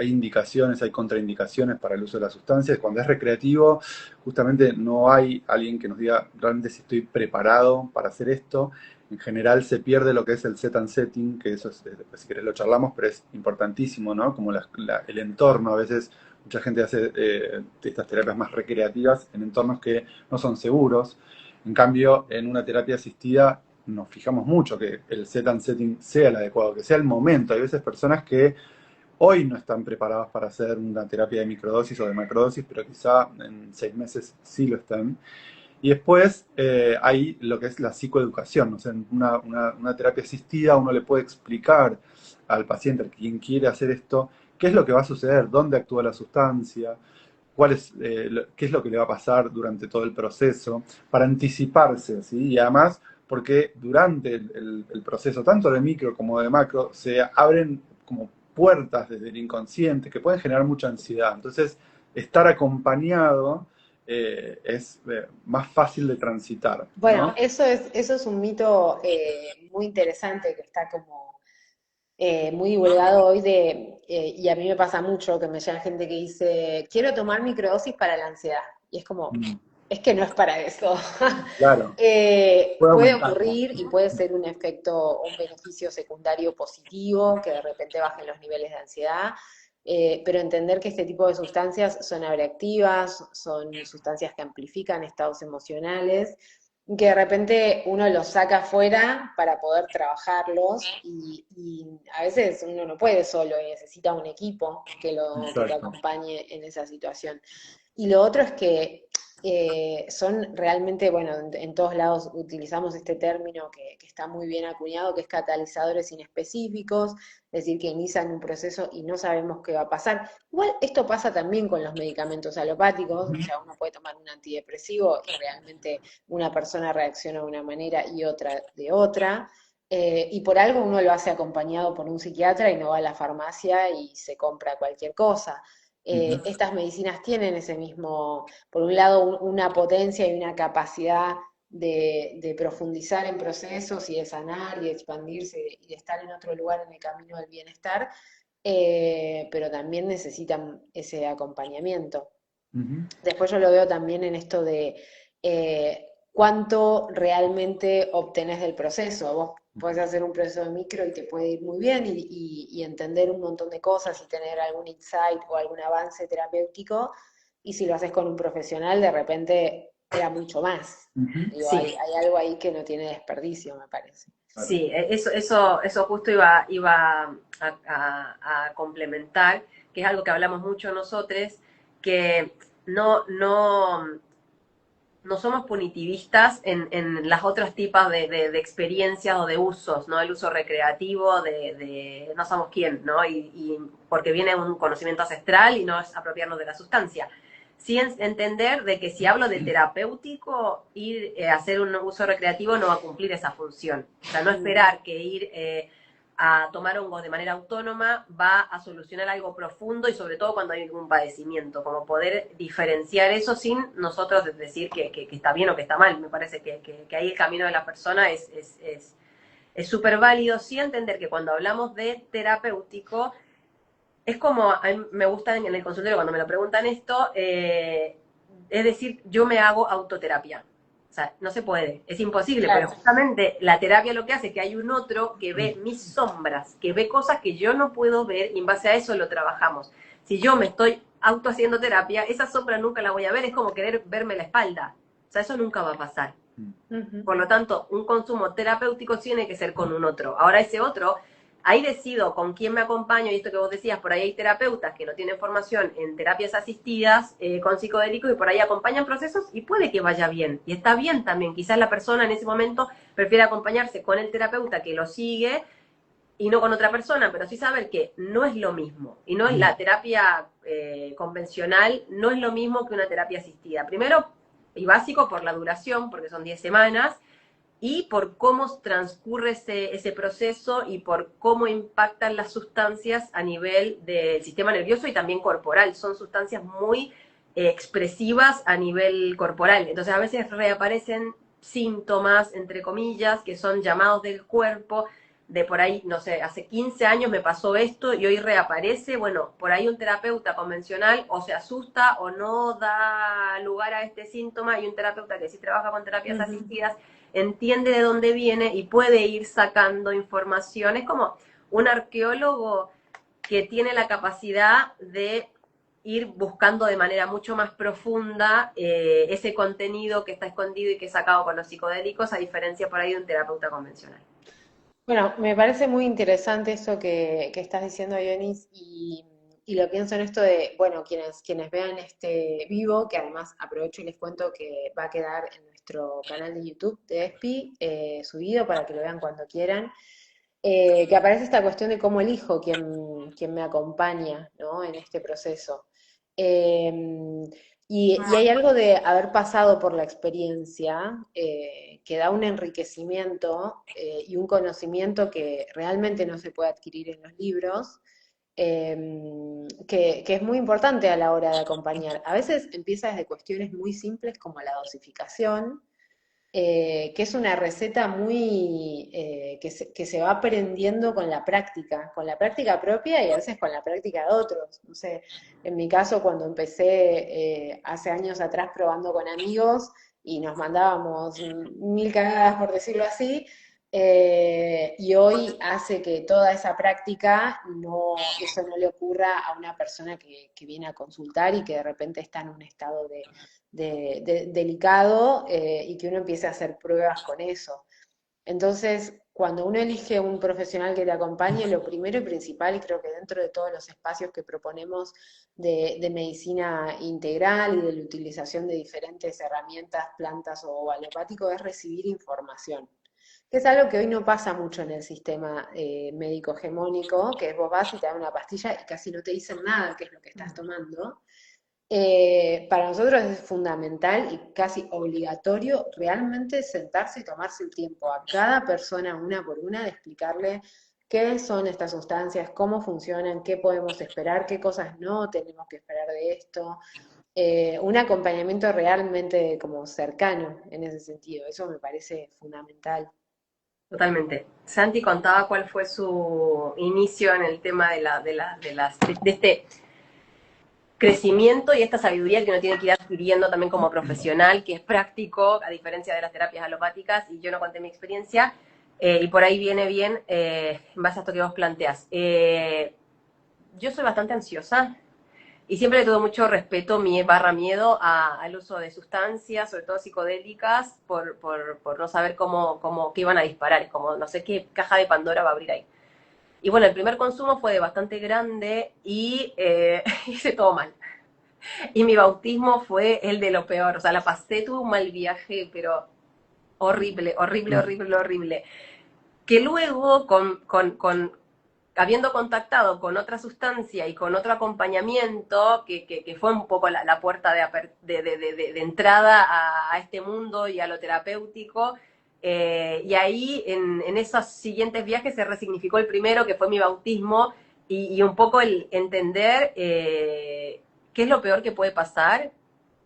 indicaciones, hay contraindicaciones para el uso de la sustancia. Cuando es recreativo, justamente no hay alguien que nos diga realmente si estoy preparado para hacer esto. En general se pierde lo que es el set and setting, que eso es, si querés lo charlamos, pero es importantísimo, ¿no? Como el entorno, a veces mucha gente hace estas terapias más recreativas en entornos que no son seguros. En cambio, en una terapia asistida nos fijamos mucho que el set and setting sea el adecuado, que sea el momento. Hay veces personas que hoy no están preparadas para hacer una terapia de microdosis o de macrodosis, pero quizá en 6 meses sí lo están. Y después hay lo que es la psicoeducación. O sea, en una terapia asistida uno le puede explicar al paciente, a quien quiere hacer esto, qué es lo que va a suceder, dónde actúa la sustancia, qué es lo que le va a pasar durante todo el proceso, para anticiparse, ¿sí? Y además, porque durante el proceso, tanto de micro como de macro, se abren como puertas desde el inconsciente que pueden generar mucha ansiedad. Entonces, estar acompañado es más fácil de transitar, Bueno, ¿no? eso es un mito muy interesante que está como muy divulgado hoy y a mí me pasa mucho que me llega gente que dice, quiero tomar microdosis para la ansiedad. Y es como, Mm, es que no es para eso. claro, puede Puede aumentarla. ocurrir y puede ser un efecto, un beneficio secundario positivo, que de repente bajen los niveles de ansiedad, pero entender que este tipo de sustancias son abreactivas, son sustancias que amplifican estados emocionales, que de repente uno los saca afuera para poder trabajarlos y a veces uno no puede solo y necesita un equipo que lo Exacto. acompañe en esa situación. Y lo otro es que son realmente, bueno, en todos lados utilizamos este término que está muy bien acuñado, que es catalizadores inespecíficos, es decir, que inician un proceso y no sabemos qué va a pasar. Igual esto pasa también con los medicamentos alopáticos, o sea, uno puede tomar un antidepresivo y realmente una persona reacciona de una manera y otra de otra. Y por algo uno lo hace acompañado por un psiquiatra y no va a la farmacia y se compra cualquier cosa. Ujú. Estas medicinas tienen ese mismo, por un lado, una potencia y una capacidad de profundizar en procesos y de sanar y de expandirse y de estar en otro lugar en el camino del bienestar, pero también necesitan ese acompañamiento. Ujú. Después yo lo veo también en esto de cuánto realmente obtenés del proceso. Vos podés hacer un proceso de micro y te puede ir muy bien y entender un montón de cosas y tener algún insight o algún avance terapéutico. Y si lo haces con un profesional, de repente era mucho más. Ujú. Digo, Sí, hay algo ahí que no tiene desperdicio, me parece. Claro. sí, eso justo iba a complementar, que es algo que hablamos mucho nosotros, que no somos punitivistas en las otras tipos de experiencias o de usos, ¿no? El uso recreativo de no sabemos quién, ¿no? Y porque viene un conocimiento ancestral y no es apropiarnos de la sustancia. Sí entender de que si hablo de terapéutico, ir a hacer un uso recreativo no va a cumplir esa función. O sea, no esperar que ir a tomar hongos de manera autónoma va a solucionar algo profundo y sobre todo cuando hay algún padecimiento, como poder diferenciar eso sin nosotros decir que está bien o que está mal. Me parece que ahí el camino de la persona es súper válido, sí entender que cuando hablamos de terapéutico, es como, a mí me gusta en el consultorio cuando me lo preguntan esto, es decir, yo me hago autoterapia. O sea, no se puede, es imposible, Claro. pero justamente la terapia lo que hace es que hay un otro que ve mis sombras, que ve cosas que yo no puedo ver y en base a eso lo trabajamos. Si yo me estoy auto haciendo terapia, esa sombra nunca la voy a ver, es como querer verme la espalda. O sea, eso nunca va a pasar. Por lo tanto, un consumo terapéutico tiene que ser con un otro. Ahora ese otro, ahí decido con quién me acompaño, y esto que vos decías, por ahí hay terapeutas que no tienen formación en terapias asistidas con psicodélicos y por ahí acompañan procesos y puede que vaya bien. Y está bien también, quizás la persona en ese momento prefiere acompañarse con el terapeuta que lo sigue y no con otra persona, pero sí saber que no es lo mismo. Y no es la terapia convencional, no es lo mismo que una terapia asistida. Primero, y básico, por la duración, porque son 10 semanas, y por cómo transcurre ese proceso y por cómo impactan las sustancias a nivel del sistema nervioso y también corporal. Son sustancias muy expresivas a nivel corporal. Entonces a veces reaparecen síntomas, entre comillas, que son llamados del cuerpo, de por ahí, no sé, hace 15 años me pasó esto y hoy reaparece. Bueno, por ahí un terapeuta convencional o se asusta o no da lugar a este síntoma, y un terapeuta que sí trabaja con terapias asistidas entiende de dónde viene y puede ir sacando información. Es como un arqueólogo que tiene la capacidad de ir buscando de manera mucho más profunda ese contenido que está escondido y que es sacado con los psicodélicos, a diferencia por ahí de un terapeuta convencional. Bueno, me parece muy interesante eso que estás diciendo, Ionis, y lo pienso en esto de, bueno, quienes vean este vivo, que además aprovecho y les cuento que va a quedar en nuestro canal de YouTube de ESPI, subido para que lo vean cuando quieran, que aparece esta cuestión de cómo elijo quién me acompaña, ¿no? En este proceso. Eh, y hay algo de haber pasado por la experiencia que da un enriquecimiento y un conocimiento que realmente no se puede adquirir en los libros, que es muy importante a la hora de acompañar. A veces empieza desde cuestiones muy simples como la dosificación, que es una receta muy que se va aprendiendo con la práctica propia y a veces con la práctica de otros. No sé, en mi caso cuando empecé hace años atrás probando con amigos y nos mandábamos mil cagadas, por decirlo así, y hoy hace que toda esa práctica, eso no le ocurra a una persona que viene a consultar y que de repente está en un estado delicado y que uno empiece a hacer pruebas con eso. Entonces, cuando uno elige un profesional que te acompañe, lo primero y principal, y creo que dentro de todos los espacios que proponemos de medicina integral y de la utilización de diferentes herramientas, plantas o alopático, es recibir información, que es algo que hoy no pasa mucho en el sistema médico hegemónico, que es vos vas y te dan una pastilla y casi no te dicen nada qué es lo que estás tomando. Para nosotros es fundamental y casi obligatorio realmente sentarse y tomarse el tiempo a cada persona una por una de explicarle qué son estas sustancias, cómo funcionan, qué podemos esperar, qué cosas no tenemos que esperar de esto. Un acompañamiento realmente como cercano en ese sentido, eso me parece fundamental. Totalmente. Santi contaba cuál fue su inicio en el tema de este crecimiento y esta sabiduría que uno tiene que ir adquiriendo también como profesional, que es práctico, a diferencia de las terapias alopáticas, y yo no conté mi experiencia, y por ahí viene bien en base a esto que vos planteas. Yo soy bastante ansiosa y siempre le tuve mucho respeto, miedo al uso de sustancias, sobre todo psicodélicas, por no saber qué iban a disparar, es como no sé qué caja de Pandora va a abrir ahí. Y bueno, el primer consumo fue de bastante grande y hice todo mal. Y mi bautismo fue el de lo peor. O sea, la pasé, tuve un mal viaje, pero horrible, horrible, horrible, horrible. Que luego, habiendo contactado con otra sustancia y con otro acompañamiento, que fue un poco la puerta de entrada a este mundo y a lo terapéutico, y ahí en esos siguientes viajes se resignificó el primero, que fue mi bautismo, y un poco el entender qué es lo peor que puede pasar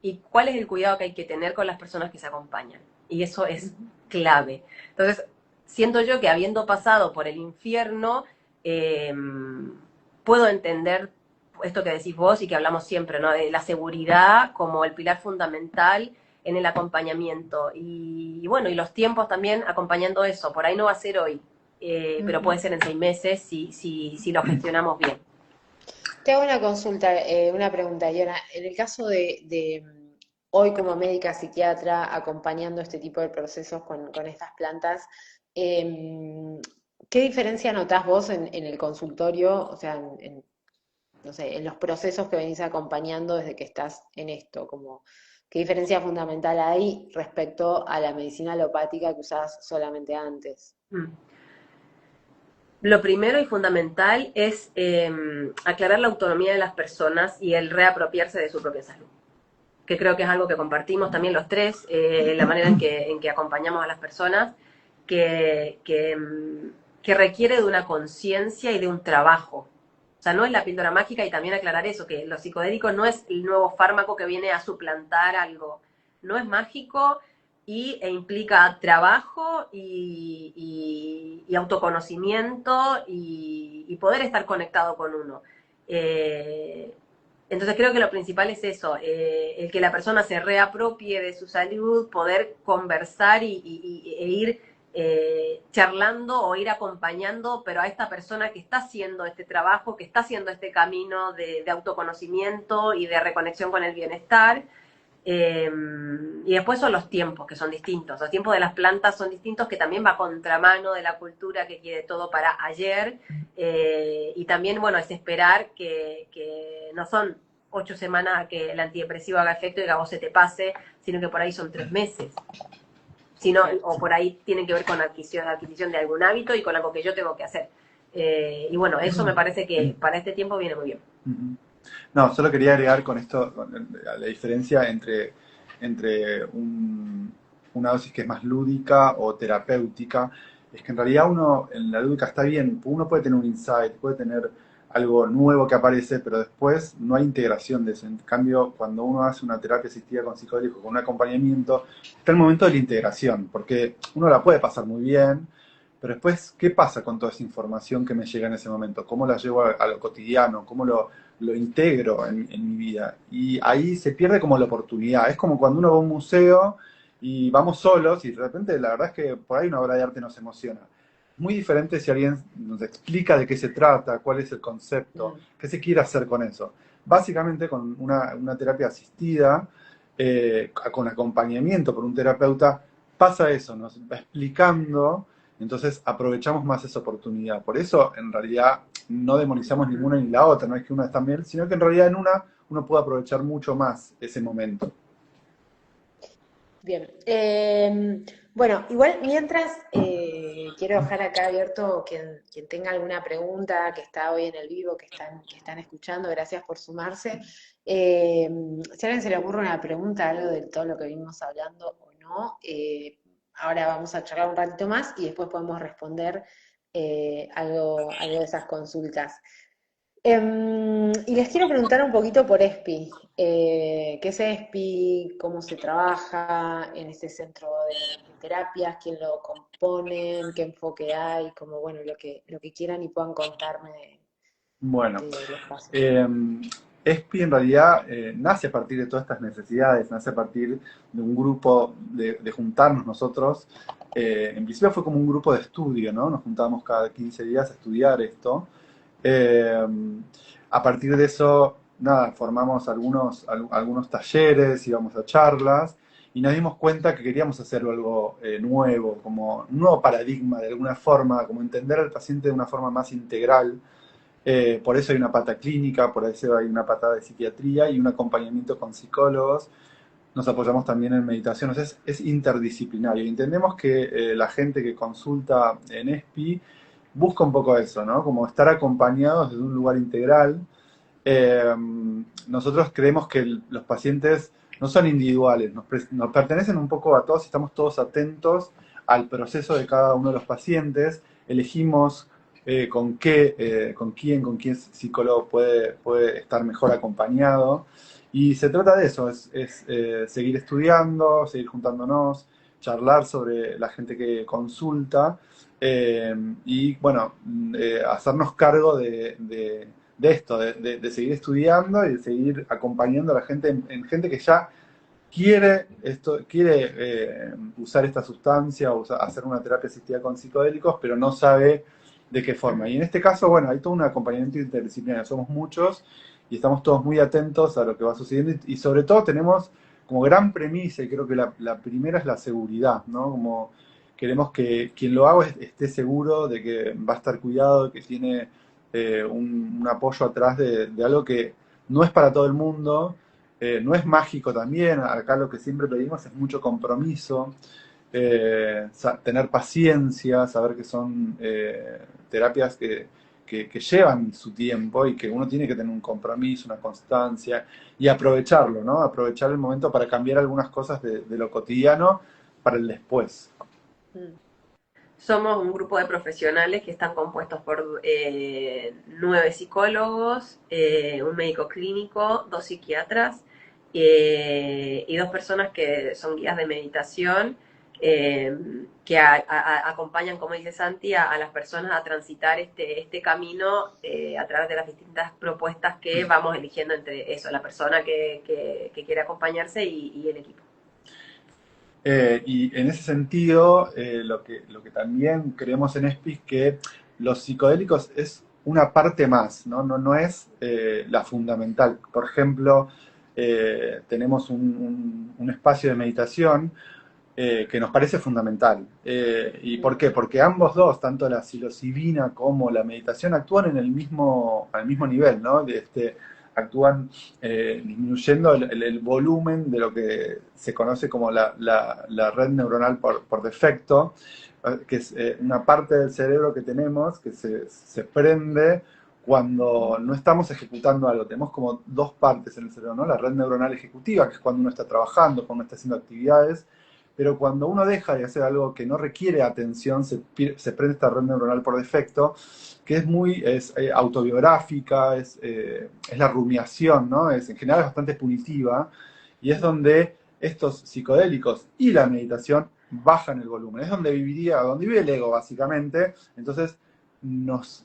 y cuál es el cuidado que hay que tener con las personas que se acompañan. Y eso es clave. Entonces, siento yo que habiendo pasado por el infierno, eh, puedo entender esto que decís vos y que hablamos siempre, ¿no? De la seguridad como el pilar fundamental en el acompañamiento. Y bueno, y los tiempos también acompañando eso. Por ahí no va a ser hoy, pero puede ser en 6 meses si lo gestionamos bien. Te hago una consulta, una pregunta, Yana. En el caso de hoy como médica psiquiatra acompañando este tipo de procesos con estas plantas, ¿qué diferencia notás vos en el consultorio, o sea, no sé, en los procesos que venís acompañando desde que estás en esto? Como, ¿qué diferencia fundamental hay respecto a la medicina alopática que usabas solamente antes? Mm. Lo primero y fundamental es aclarar la autonomía de las personas y el reapropiarse de su propia salud, que creo que es algo que compartimos también los tres, la manera en que acompañamos a las personas, que requiere de una conciencia y de un trabajo. O sea, no es la píldora mágica, y también aclarar eso, que lo psicodélico no es el nuevo fármaco que viene a suplantar algo. No es mágico e implica trabajo y autoconocimiento y poder estar conectado con uno. Eh, entonces creo que lo principal es eso, el que la persona se reapropie de su salud, poder conversar e ir charlando o ir acompañando, pero a esta persona que está haciendo este trabajo, que está haciendo este camino de autoconocimiento y de reconexión con el bienestar. Y después son los tiempos, que son distintos. Los tiempos de las plantas son distintos, que también va a contramano de la cultura que quiere todo para ayer. Y también, bueno, es esperar que no son 8 semanas a que el antidepresivo haga efecto y que a vos se te pase, sino que por ahí son 3 meses. Sino, o por ahí tienen que ver con adquisición de algún hábito y con algo que yo tengo que hacer. Y bueno, eso me parece que para este tiempo viene muy bien. No, solo quería agregar con esto la diferencia entre una dosis que es más lúdica o terapéutica. Es que en realidad uno en la lúdica está bien, uno puede tener un insight, puede tener algo nuevo que aparece, pero después no hay integración de eso. En cambio, cuando uno hace una terapia asistida con psicodélico, con un acompañamiento, está el momento de la integración, porque uno la puede pasar muy bien, pero después, ¿qué pasa con toda esa información que me llega en ese momento? ¿Cómo la llevo a lo cotidiano? ¿Cómo lo integro en mi vida? Y ahí se pierde como la oportunidad. Es como cuando uno va a un museo y vamos solos y de repente la verdad es que por ahí una obra de arte nos emociona. Muy diferente si alguien nos explica de qué se trata, cuál es el concepto, qué se quiere hacer con eso. Básicamente con una terapia asistida, con acompañamiento por un terapeuta, pasa eso, nos va explicando, entonces aprovechamos más esa oportunidad. Por eso, en realidad, no demonizamos ninguna ni la otra, no es que una está bien, sino que en realidad en una uno puede aprovechar mucho más ese momento. Bien. Bueno, igual mientras quiero dejar acá abierto quien tenga alguna pregunta, que está hoy en el vivo, que están escuchando, gracias por sumarse. Si a alguien se le ocurre una pregunta, algo de todo lo que venimos hablando o no, ahora vamos a charlar un ratito más y después podemos responder algo de esas consultas. Y les quiero preguntar un poquito por ESPI. ¿Qué es ESPI? ¿Cómo se trabaja en este centro de terapias? ¿Quién lo compone? ¿Qué enfoque hay? Como bueno, lo que quieran y puedan contarme Bueno, del espacio. ESPI en realidad nace a partir de todas estas necesidades, nace a partir de un grupo de juntarnos nosotros. En principio fue como un grupo de estudio, ¿no? Nos juntábamos cada 15 días a estudiar esto. Eh, a partir de eso, nada, formamos algunos talleres, íbamos a charlas y nos dimos cuenta que queríamos hacer algo nuevo, como un nuevo paradigma de alguna forma, como entender al paciente de una forma más integral. Por eso hay una pata clínica, por eso hay una pata de psiquiatría y un acompañamiento con psicólogos. Nos apoyamos también en meditación, o sea, es interdisciplinario. Y entendemos que la gente que consulta en ESPI busca un poco eso, ¿no? Como estar acompañados desde un lugar integral. Eh, Nosotros creemos que los pacientes no son individuales, nos pertenecen un poco a todos y estamos todos atentos al proceso de cada uno de los pacientes, elegimos con quién psicólogo puede estar mejor acompañado. Y se trata de eso, es seguir estudiando, seguir juntándonos, charlar sobre la gente que consulta y, bueno, hacernos cargo de esto, de seguir estudiando y de seguir acompañando a la gente en gente que ya quiere usar esta sustancia o hacer una terapia asistida con psicodélicos, pero no sabe de qué forma. Y en este caso, bueno, hay todo un acompañamiento interdisciplinario, somos muchos y estamos todos muy atentos a lo que va sucediendo y sobre todo tenemos como gran premisa, y creo que la primera es la seguridad, ¿no? Como queremos que quien lo haga esté seguro de que va a estar cuidado, de que tiene un apoyo atrás de algo que no es para todo el mundo, no es mágico también, acá lo que siempre pedimos es mucho compromiso, tener paciencia, saber que son terapias que llevan su tiempo y que uno tiene que tener un compromiso, una constancia y aprovecharlo, ¿no? Aprovechar el momento para cambiar algunas cosas de lo cotidiano para el después. Mm. Somos un grupo de profesionales que están compuestos por 9 psicólogos, un médico clínico, 2 psiquiatras y 2 personas que son guías de meditación que acompañan, como dice Santi, a las personas a transitar este camino a través de las distintas propuestas que vamos eligiendo entre eso, la persona que quiere acompañarse y el equipo. Y en ese sentido, lo que también creemos en ESPI es que los psicodélicos es una parte más, ¿no? No es la fundamental. Por ejemplo, tenemos un espacio de meditación que nos parece fundamental. ¿Y por qué? Porque ambos dos, tanto la psilocibina como la meditación, actúan al mismo nivel, ¿no? Actúan disminuyendo el volumen de lo que se conoce como la red neuronal por defecto, que es una parte del cerebro que tenemos que se prende cuando no estamos ejecutando algo. Tenemos como dos partes en el cerebro, ¿no? La red neuronal ejecutiva, que es cuando uno está trabajando, cuando uno está haciendo actividades, pero cuando uno deja de hacer algo que no requiere atención, se prende esta red neuronal por defecto, que es autobiográfica, es la rumiación, ¿no? En general es bastante punitiva, y es donde estos psicodélicos y la meditación bajan el volumen. Es donde donde vive el ego, básicamente. Entonces, nos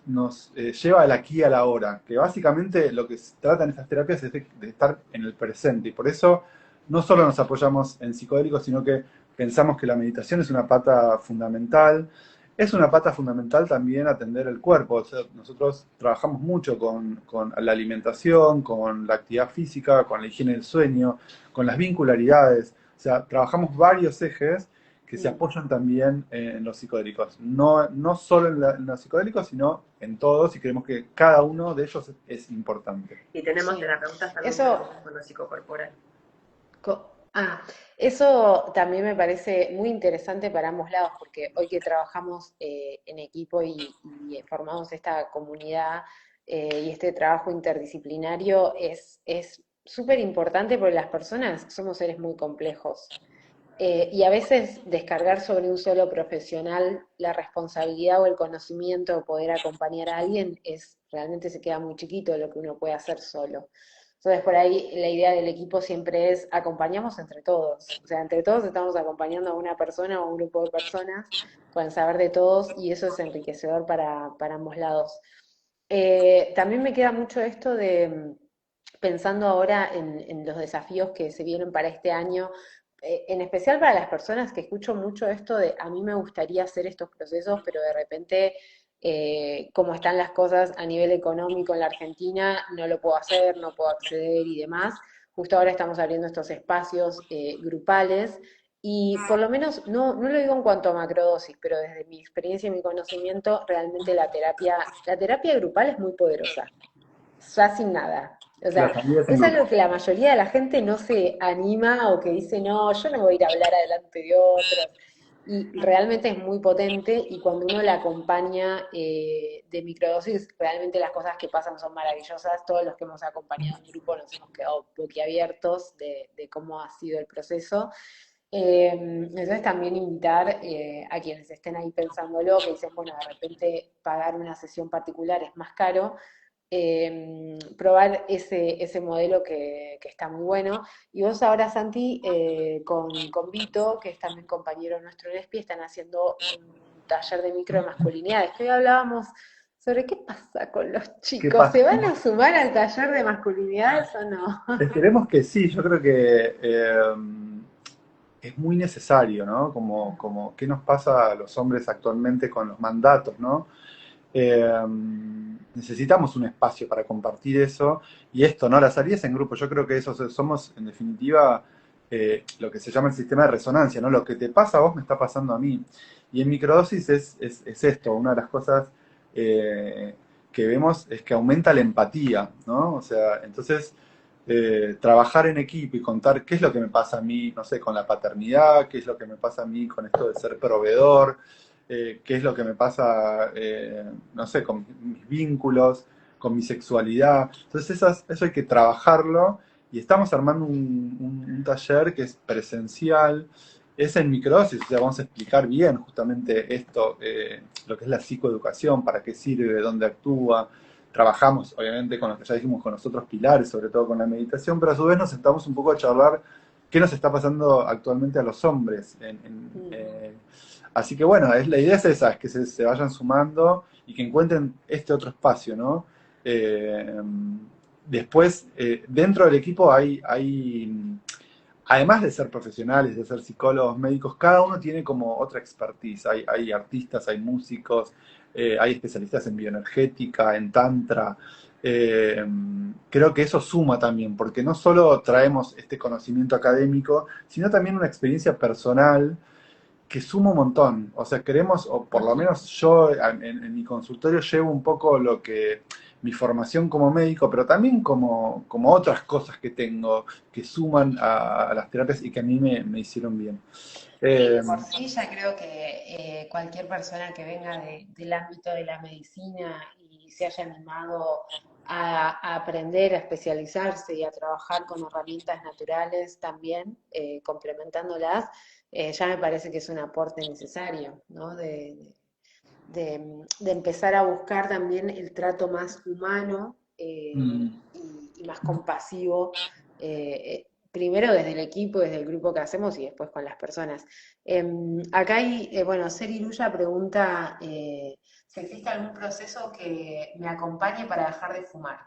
lleva al aquí y a la hora, que básicamente lo que se trata en estas terapias es de estar en el presente, y por eso no solo nos apoyamos en psicodélicos, sino que pensamos que la meditación es una pata fundamental. Es una pata fundamental también atender el cuerpo. O sea, nosotros trabajamos mucho con la alimentación, con la actividad física, con la higiene del sueño, con las vincularidades. O sea, trabajamos varios ejes que se apoyan también en los psicodélicos. No solo en los psicodélicos, sino en todos, y creemos que cada uno de ellos es importante. Y tenemos Sí. terapeutas también Eso, con lo psicocorporal. Ah, eso también me parece muy interesante para ambos lados, porque hoy que trabajamos en equipo y formamos esta comunidad y este trabajo interdisciplinario es súper importante porque las personas somos seres muy complejos. Y a veces descargar sobre un solo profesional la responsabilidad o el conocimiento o poder acompañar a alguien realmente se queda muy chiquito lo que uno puede hacer solo. Entonces, por ahí la idea del equipo siempre es acompañamos entre todos. O sea, entre todos estamos acompañando a una persona o a un grupo de personas, pueden saber de todos y eso es enriquecedor para ambos lados. También me queda mucho esto de, pensando ahora en los desafíos que se vienen para este año, en especial para las personas que escucho mucho esto de a mí me gustaría hacer estos procesos, pero de repente, como están las cosas a nivel económico en la Argentina, no lo puedo hacer, no puedo acceder y demás. Justo ahora estamos abriendo estos espacios grupales Y por lo menos, no lo digo en cuanto a macrodosis, pero desde mi experiencia y mi conocimiento, realmente la terapia grupal es muy poderosa, ya sin nada. O La sea, familia es en es algo grupo. que la mayoría de la gente no se anima o que dice, no, yo no voy a ir a hablar adelante de otros. Y realmente es muy potente y cuando uno la acompaña de microdosis, realmente las cosas que pasan son maravillosas. Todos los que hemos acompañado en grupo nos hemos quedado boquiabiertos de cómo ha sido el proceso. Entonces también invitar a quienes estén ahí pensándolo, que dicen, bueno, de repente pagar una sesión particular es más caro, probar ese modelo que está muy bueno. Y vos ahora, Santi, con Vito, que es también compañero nuestro en ESPI, están haciendo un taller de micro de masculinidades, que hoy hablábamos sobre qué pasa con los ¿Qué chicos, ¿se pasa? van a sumar al taller de masculinidades o no? Esperemos que sí, yo creo que es muy necesario, ¿no? Como qué nos pasa a los hombres actualmente con los mandatos, ¿no? Eh, Necesitamos un espacio para compartir eso y esto, ¿no? Las salidas en grupo, yo creo que eso somos en definitiva lo que se llama el sistema de resonancia, ¿no? Lo que te pasa a vos me está pasando a mí. Y en microdosis es esto, una de las cosas eh, que vemos es que aumenta la empatía, ¿no? O sea, entonces trabajar en equipo y contar qué es lo que me pasa a mí, no sé, con la paternidad, qué es lo que me pasa a mí con esto de ser proveedor, qué es lo que me pasa, no sé, con mis vínculos, con mi sexualidad. Entonces eso hay que trabajarlo y estamos armando un taller que es presencial, es en microdosis, o sea, vamos a explicar bien justamente esto, lo que es la psicoeducación, para qué sirve, dónde actúa. Trabajamos, obviamente, con lo que ya dijimos, con los otros pilares, sobre todo con la meditación, pero a su vez nos sentamos un poco a charlar qué nos está pasando actualmente a los hombres así que bueno, la idea es esa, es que se vayan sumando y que encuentren este otro espacio, ¿no? Eh, Después, dentro del equipo además de ser profesionales, de ser psicólogos, médicos, cada uno tiene como otra expertise. Hay artistas, hay músicos, hay especialistas en bioenergética, en tantra. Eh, Creo que eso suma también, porque no solo traemos este conocimiento académico, sino también una experiencia personal que suma un montón. O sea, queremos, o por lo menos yo en mi consultorio llevo un poco lo que mi formación como médico, pero también como otras cosas que tengo que suman a las terapias y que a mí me hicieron bien. Sí, Eh, de por sí ya creo que cualquier persona que venga del ámbito de la medicina y se haya animado a aprender, a especializarse y a trabajar con herramientas naturales también, complementándolas, ya me parece que es un aporte necesario, ¿no? De empezar a buscar también el trato más humano mm, y más compasivo, primero desde el equipo, desde el grupo que hacemos y después con las personas. Acá hay, bueno, Serirulla pregunta si existe algún proceso que me acompañe para dejar de fumar.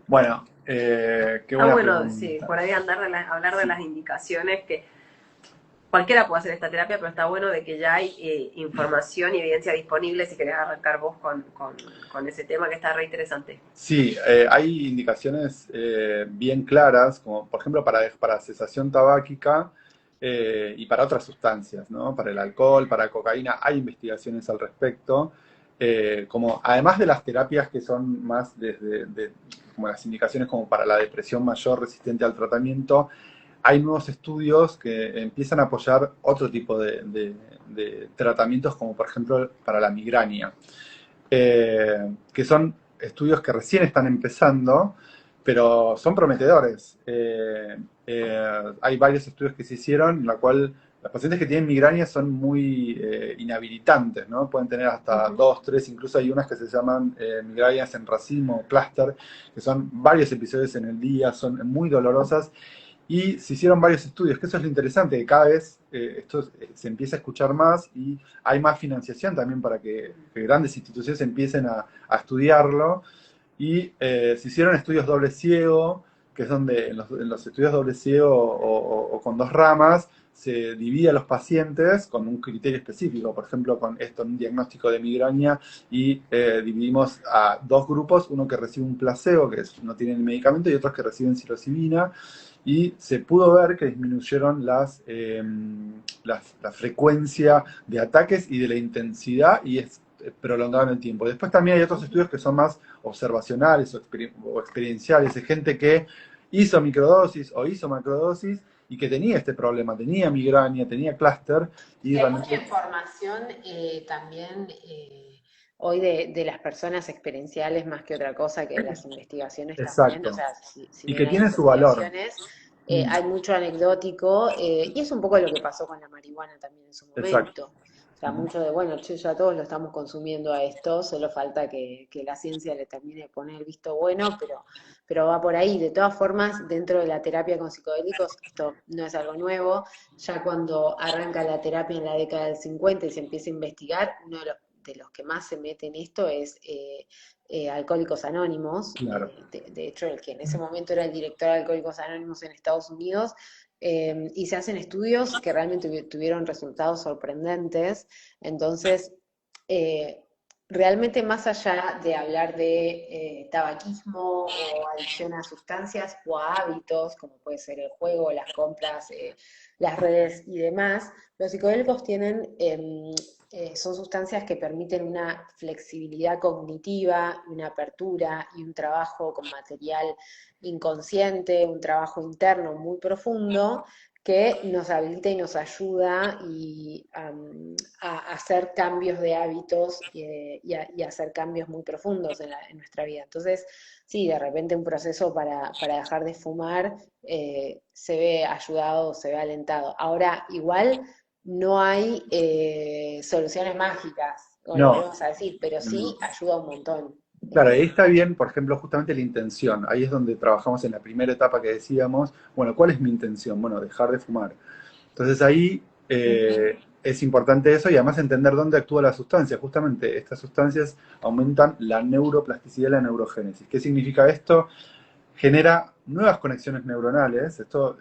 bueno, qué Ah, buena bueno, sí, pregunta. por ahí hablar de Sí. las indicaciones que cualquiera puede hacer esta terapia, pero está bueno de que ya hay información y evidencia disponible si querés arrancar vos con ese tema que está re interesante. Sí, hay indicaciones bien claras, como por ejemplo para cesación tabáquica y para otras sustancias, ¿no? Para el alcohol, para cocaína, hay investigaciones al respecto. Como además de las terapias que son más como las indicaciones como para la depresión mayor resistente al tratamiento, hay nuevos estudios que empiezan a apoyar otro tipo de tratamientos, como por ejemplo para la migraña que son estudios que recién están empezando, pero son prometedores. Hay varios estudios que se hicieron en la cual los pacientes que tienen migraña son muy inhabilitantes, ¿no? Pueden tener hasta Ujú. dos, tres, incluso hay unas que se llaman migrañas en racimo o clúster, que son varios episodios en el día, son muy dolorosas y se hicieron varios estudios, que eso es lo interesante, que cada vez esto se empieza a escuchar más y hay más financiación también para que grandes instituciones empiecen a estudiarlo. Y se hicieron estudios doble ciego, que es donde en los estudios doble ciego o con dos ramas se divide a los pacientes con un criterio específico, por ejemplo, con esto, un diagnóstico de migraña, y dividimos a dos grupos, uno que recibe un placebo, no tiene el medicamento, y otros que reciben psilocibina, y se pudo ver que disminuyeron la frecuencia de ataques y de la intensidad y es prolongado en el tiempo. Después también hay otros estudios que son más observacionales o experienciales, de gente que hizo microdosis o hizo macrodosis y que tenía este problema, tenía migraña, tenía clúster y Sí, hay mucha realmente... información también hoy de las personas experienciales más que otra cosa que de las investigaciones también. O Exacto. sea, si Y bien que hay tiene su valor. investigaciones, Mm, hay mucho anecdótico y es un poco lo que pasó con la marihuana también en su exacto. momento. O sea, mucho de, bueno, che, ya todos lo estamos consumiendo a esto, solo falta que la ciencia le termine de poner el visto bueno, pero va por ahí. De todas formas, dentro de la terapia con psicodélicos, esto no es algo nuevo. Ya cuando arranca la terapia en la década del 50 y se empieza a investigar, uno de los que más se mete en esto es Alcohólicos Anónimos. Claro. De hecho, el que en ese momento era el director de Alcohólicos Anónimos en Estados Unidos, y se hacen estudios que realmente tuvieron resultados sorprendentes. Entonces, eh, realmente más allá de hablar de tabaquismo o adicción a sustancias o a hábitos, como puede ser el juego, las compras, las redes y demás, los psicodélicos son sustancias que permiten una flexibilidad cognitiva, una apertura y un trabajo con material inconsciente, un trabajo interno muy profundo que nos habilita y nos ayuda a hacer cambios de hábitos y a hacer cambios muy profundos en nuestra vida. Entonces, sí, de repente un proceso para dejar de fumar se ve ayudado, se ve alentado. Ahora, igual no hay soluciones mágicas, como lo No, volvemos a decir, pero no. sí ayuda un montón. Claro, ahí está bien, por ejemplo, justamente la intención. Ahí es donde trabajamos en la primera etapa que decíamos, bueno, ¿cuál es mi intención? Bueno, dejar de fumar. Entonces ahí es importante eso y además entender dónde actúa la sustancia. Justamente estas sustancias aumentan la neuroplasticidad y la neurogénesis. ¿Qué significa esto? Genera nuevas conexiones neuronales, esto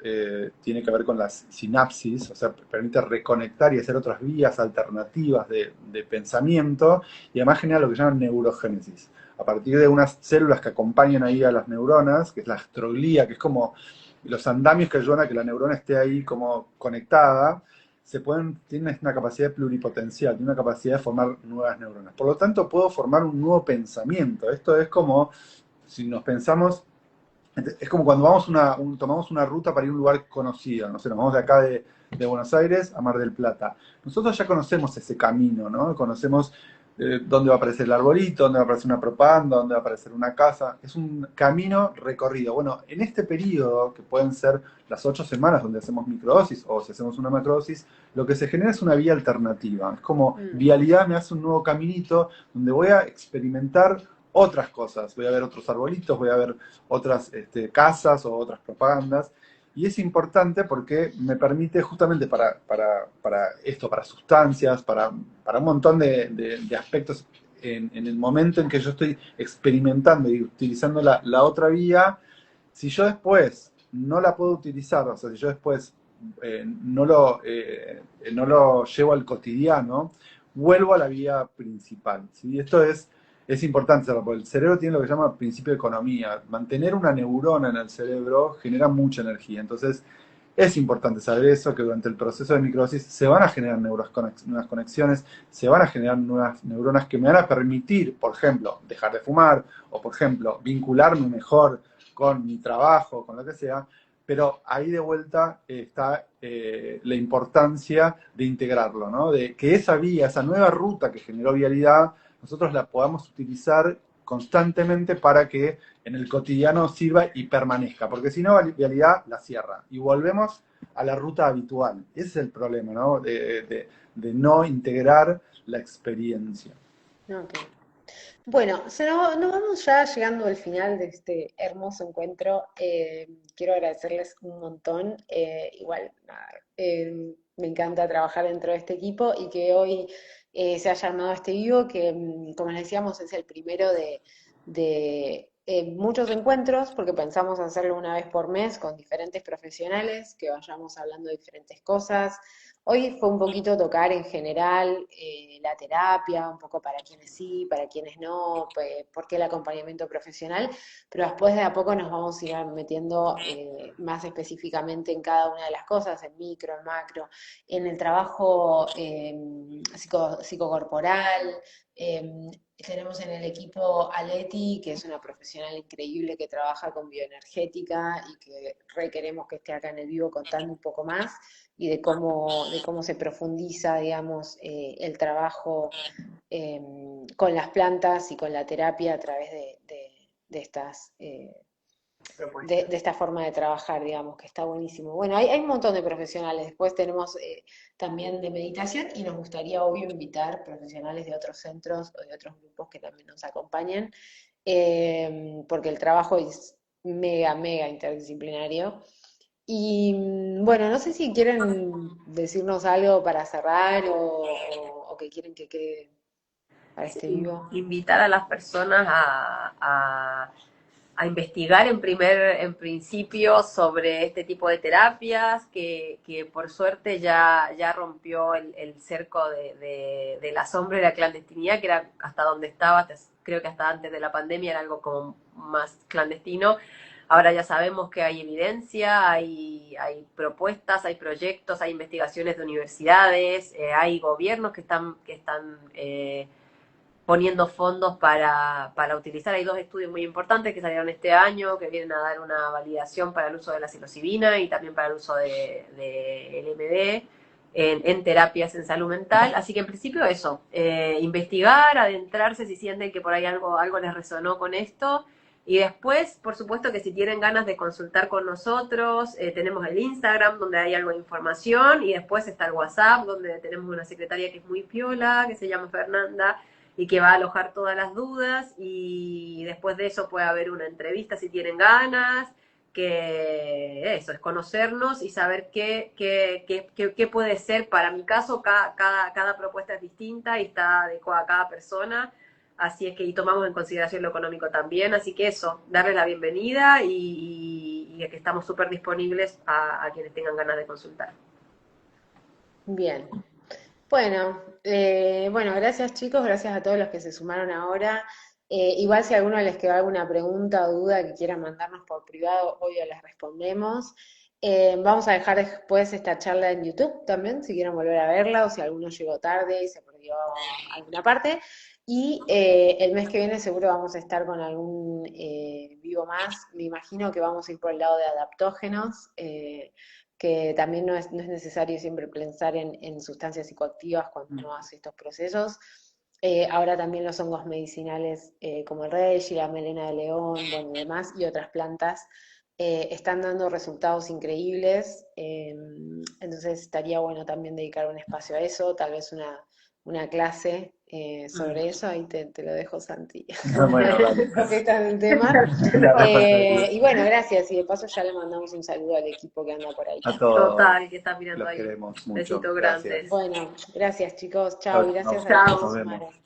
tiene que ver con las sinapsis, o sea, permite reconectar y hacer otras vías alternativas de pensamiento, y además genera lo que llaman neurogénesis. A partir de unas células que acompañan ahí a las neuronas, que es la astroglía, que es como los andamios que ayudan a que la neurona esté ahí como conectada, tienen una capacidad pluripotencial, tiene una capacidad de formar nuevas neuronas. Por lo tanto, puedo formar un nuevo pensamiento. Esto es como si nos pensamos, es como cuando tomamos una ruta para ir a un lugar conocido, no sé, nos vamos de acá de Buenos Aires a Mar del Plata. Nosotros ya conocemos ese camino, ¿no? Conocemos dónde va a aparecer el arbolito, dónde va a aparecer una propaganda, dónde va a aparecer una casa. Es un camino recorrido. Bueno, en este periodo, que pueden ser las 8 semanas donde hacemos microdosis o si hacemos una macrodosis, lo que se genera es una vía alternativa. Es como Mm. vialidad me hace un nuevo caminito donde voy a experimentar otras cosas. Voy a ver otros arbolitos, voy a ver otras casas o otras propagandas. Y es importante porque me permite justamente para esto, para sustancias, para un montón de aspectos en el momento en que yo estoy experimentando y utilizando la otra vía, si yo después no la puedo utilizar, o sea, si yo después no lo llevo al cotidiano, vuelvo a la vía principal. ¿Sí? Esto es importante saberlo, porque el cerebro tiene lo que se llama principio de economía. Mantener una neurona en el cerebro genera mucha energía. Entonces, es importante saber eso, que durante el proceso de microdosis se van a generar nuevas conexiones, se van a generar nuevas neuronas que me van a permitir, por ejemplo, dejar de fumar, o por ejemplo, vincularme mejor con mi trabajo, con lo que sea, pero ahí de vuelta está la importancia de integrarlo, ¿no? De que esa vía, esa nueva ruta que generó vialidad, nosotros la podamos utilizar constantemente para que en el cotidiano sirva y permanezca, porque si no, vialidad la cierra y volvemos a la ruta habitual. Ese es el problema, ¿no? De no integrar la experiencia. Ok. Bueno, nos vamos ya llegando al final de este hermoso encuentro. Quiero agradecerles un montón. Igual, nada, me encanta trabajar dentro de este equipo y que hoy se haya armado este vivo, que como les decíamos es el primero de muchos encuentros, porque pensamos hacerlo una vez por mes con diferentes profesionales, que vayamos hablando de diferentes cosas, Hoy fue un poquito tocar en general la terapia, un poco para quienes sí, para quienes no, por qué el acompañamiento profesional, pero después de a poco nos vamos a ir metiendo más específicamente en cada una de las cosas, en micro, en macro, en el trabajo psicocorporal. Tenemos en el equipo a Leti, que es una profesional increíble que trabaja con bioenergética y que requeremos que esté acá en el vivo contando un poco más y de cómo se profundiza, digamos, el trabajo con las plantas y con la terapia a través de estas de esta forma de trabajar, digamos, que está buenísimo. Bueno, hay un montón de profesionales. Después tenemos también de meditación y nos gustaría, obvio, invitar profesionales de otros centros o de otros grupos que también nos acompañen, porque el trabajo es mega, mega interdisciplinario. Y bueno, no sé si quieren decirnos algo para cerrar o que quieren que quede para este vivo. Invitar a las personas a investigar en principio sobre este tipo de terapias, que por suerte ya rompió el cerco del asombro y la clandestinidad, que era hasta donde estaba, creo que hasta antes de la pandemia era algo como más clandestino. Ahora ya sabemos que hay evidencia, hay propuestas, hay proyectos, hay investigaciones de universidades, hay gobiernos que están poniendo fondos para utilizar. Hay dos estudios muy importantes que salieron este año, que vienen a dar una validación para el uso de la psilocibina y también para el uso de LMD en terapias en salud mental. Así que en principio eso, investigar, adentrarse si sienten que por ahí algo les resonó con esto. Y después, por supuesto que si tienen ganas de consultar con nosotros, tenemos el Instagram donde hay algo de información y después está el WhatsApp donde tenemos una secretaria que es muy piola, que se llama Fernanda, y que va a alojar todas las dudas, y después de eso puede haber una entrevista si tienen ganas, que eso es conocernos y saber qué puede ser. Para mi caso, cada propuesta es distinta y está adecuada a cada persona, así es que y tomamos en consideración lo económico también, así que eso, darles la bienvenida y que estamos súper disponibles a quienes tengan ganas de consultar. Bien. Bueno, gracias chicos, gracias a todos los que se sumaron ahora. Igual si a alguno les quedó alguna pregunta o duda que quieran mandarnos por privado, obvio les respondemos. Vamos a dejar después esta charla en YouTube también, si quieren volver a verla o si alguno llegó tarde y se perdió alguna parte. Y el mes que viene seguro vamos a estar con algún vivo más. Me imagino que vamos a ir por el lado de adaptógenos. Que también no es necesario siempre pensar en sustancias psicoactivas cuando uno hace estos procesos. Ahora también los hongos medicinales como el reishi, la melena de león, bueno, y demás, y otras plantas están dando resultados increíbles. Entonces estaría bueno también dedicar un espacio a eso, tal vez una clase sobre eso, ahí te lo dejo, Santi. Bueno, dale. Porque estás en tema. Y bueno, gracias. Y de paso ya le mandamos un saludo al equipo que anda por ahí. A todos Total, que está mirando los ahí. queremos mucho. Besitos Gracias. grandes. Bueno, gracias chicos. Chao. Chao, Y gracias chao. a los que Chao. se Nos vemos. sumaron.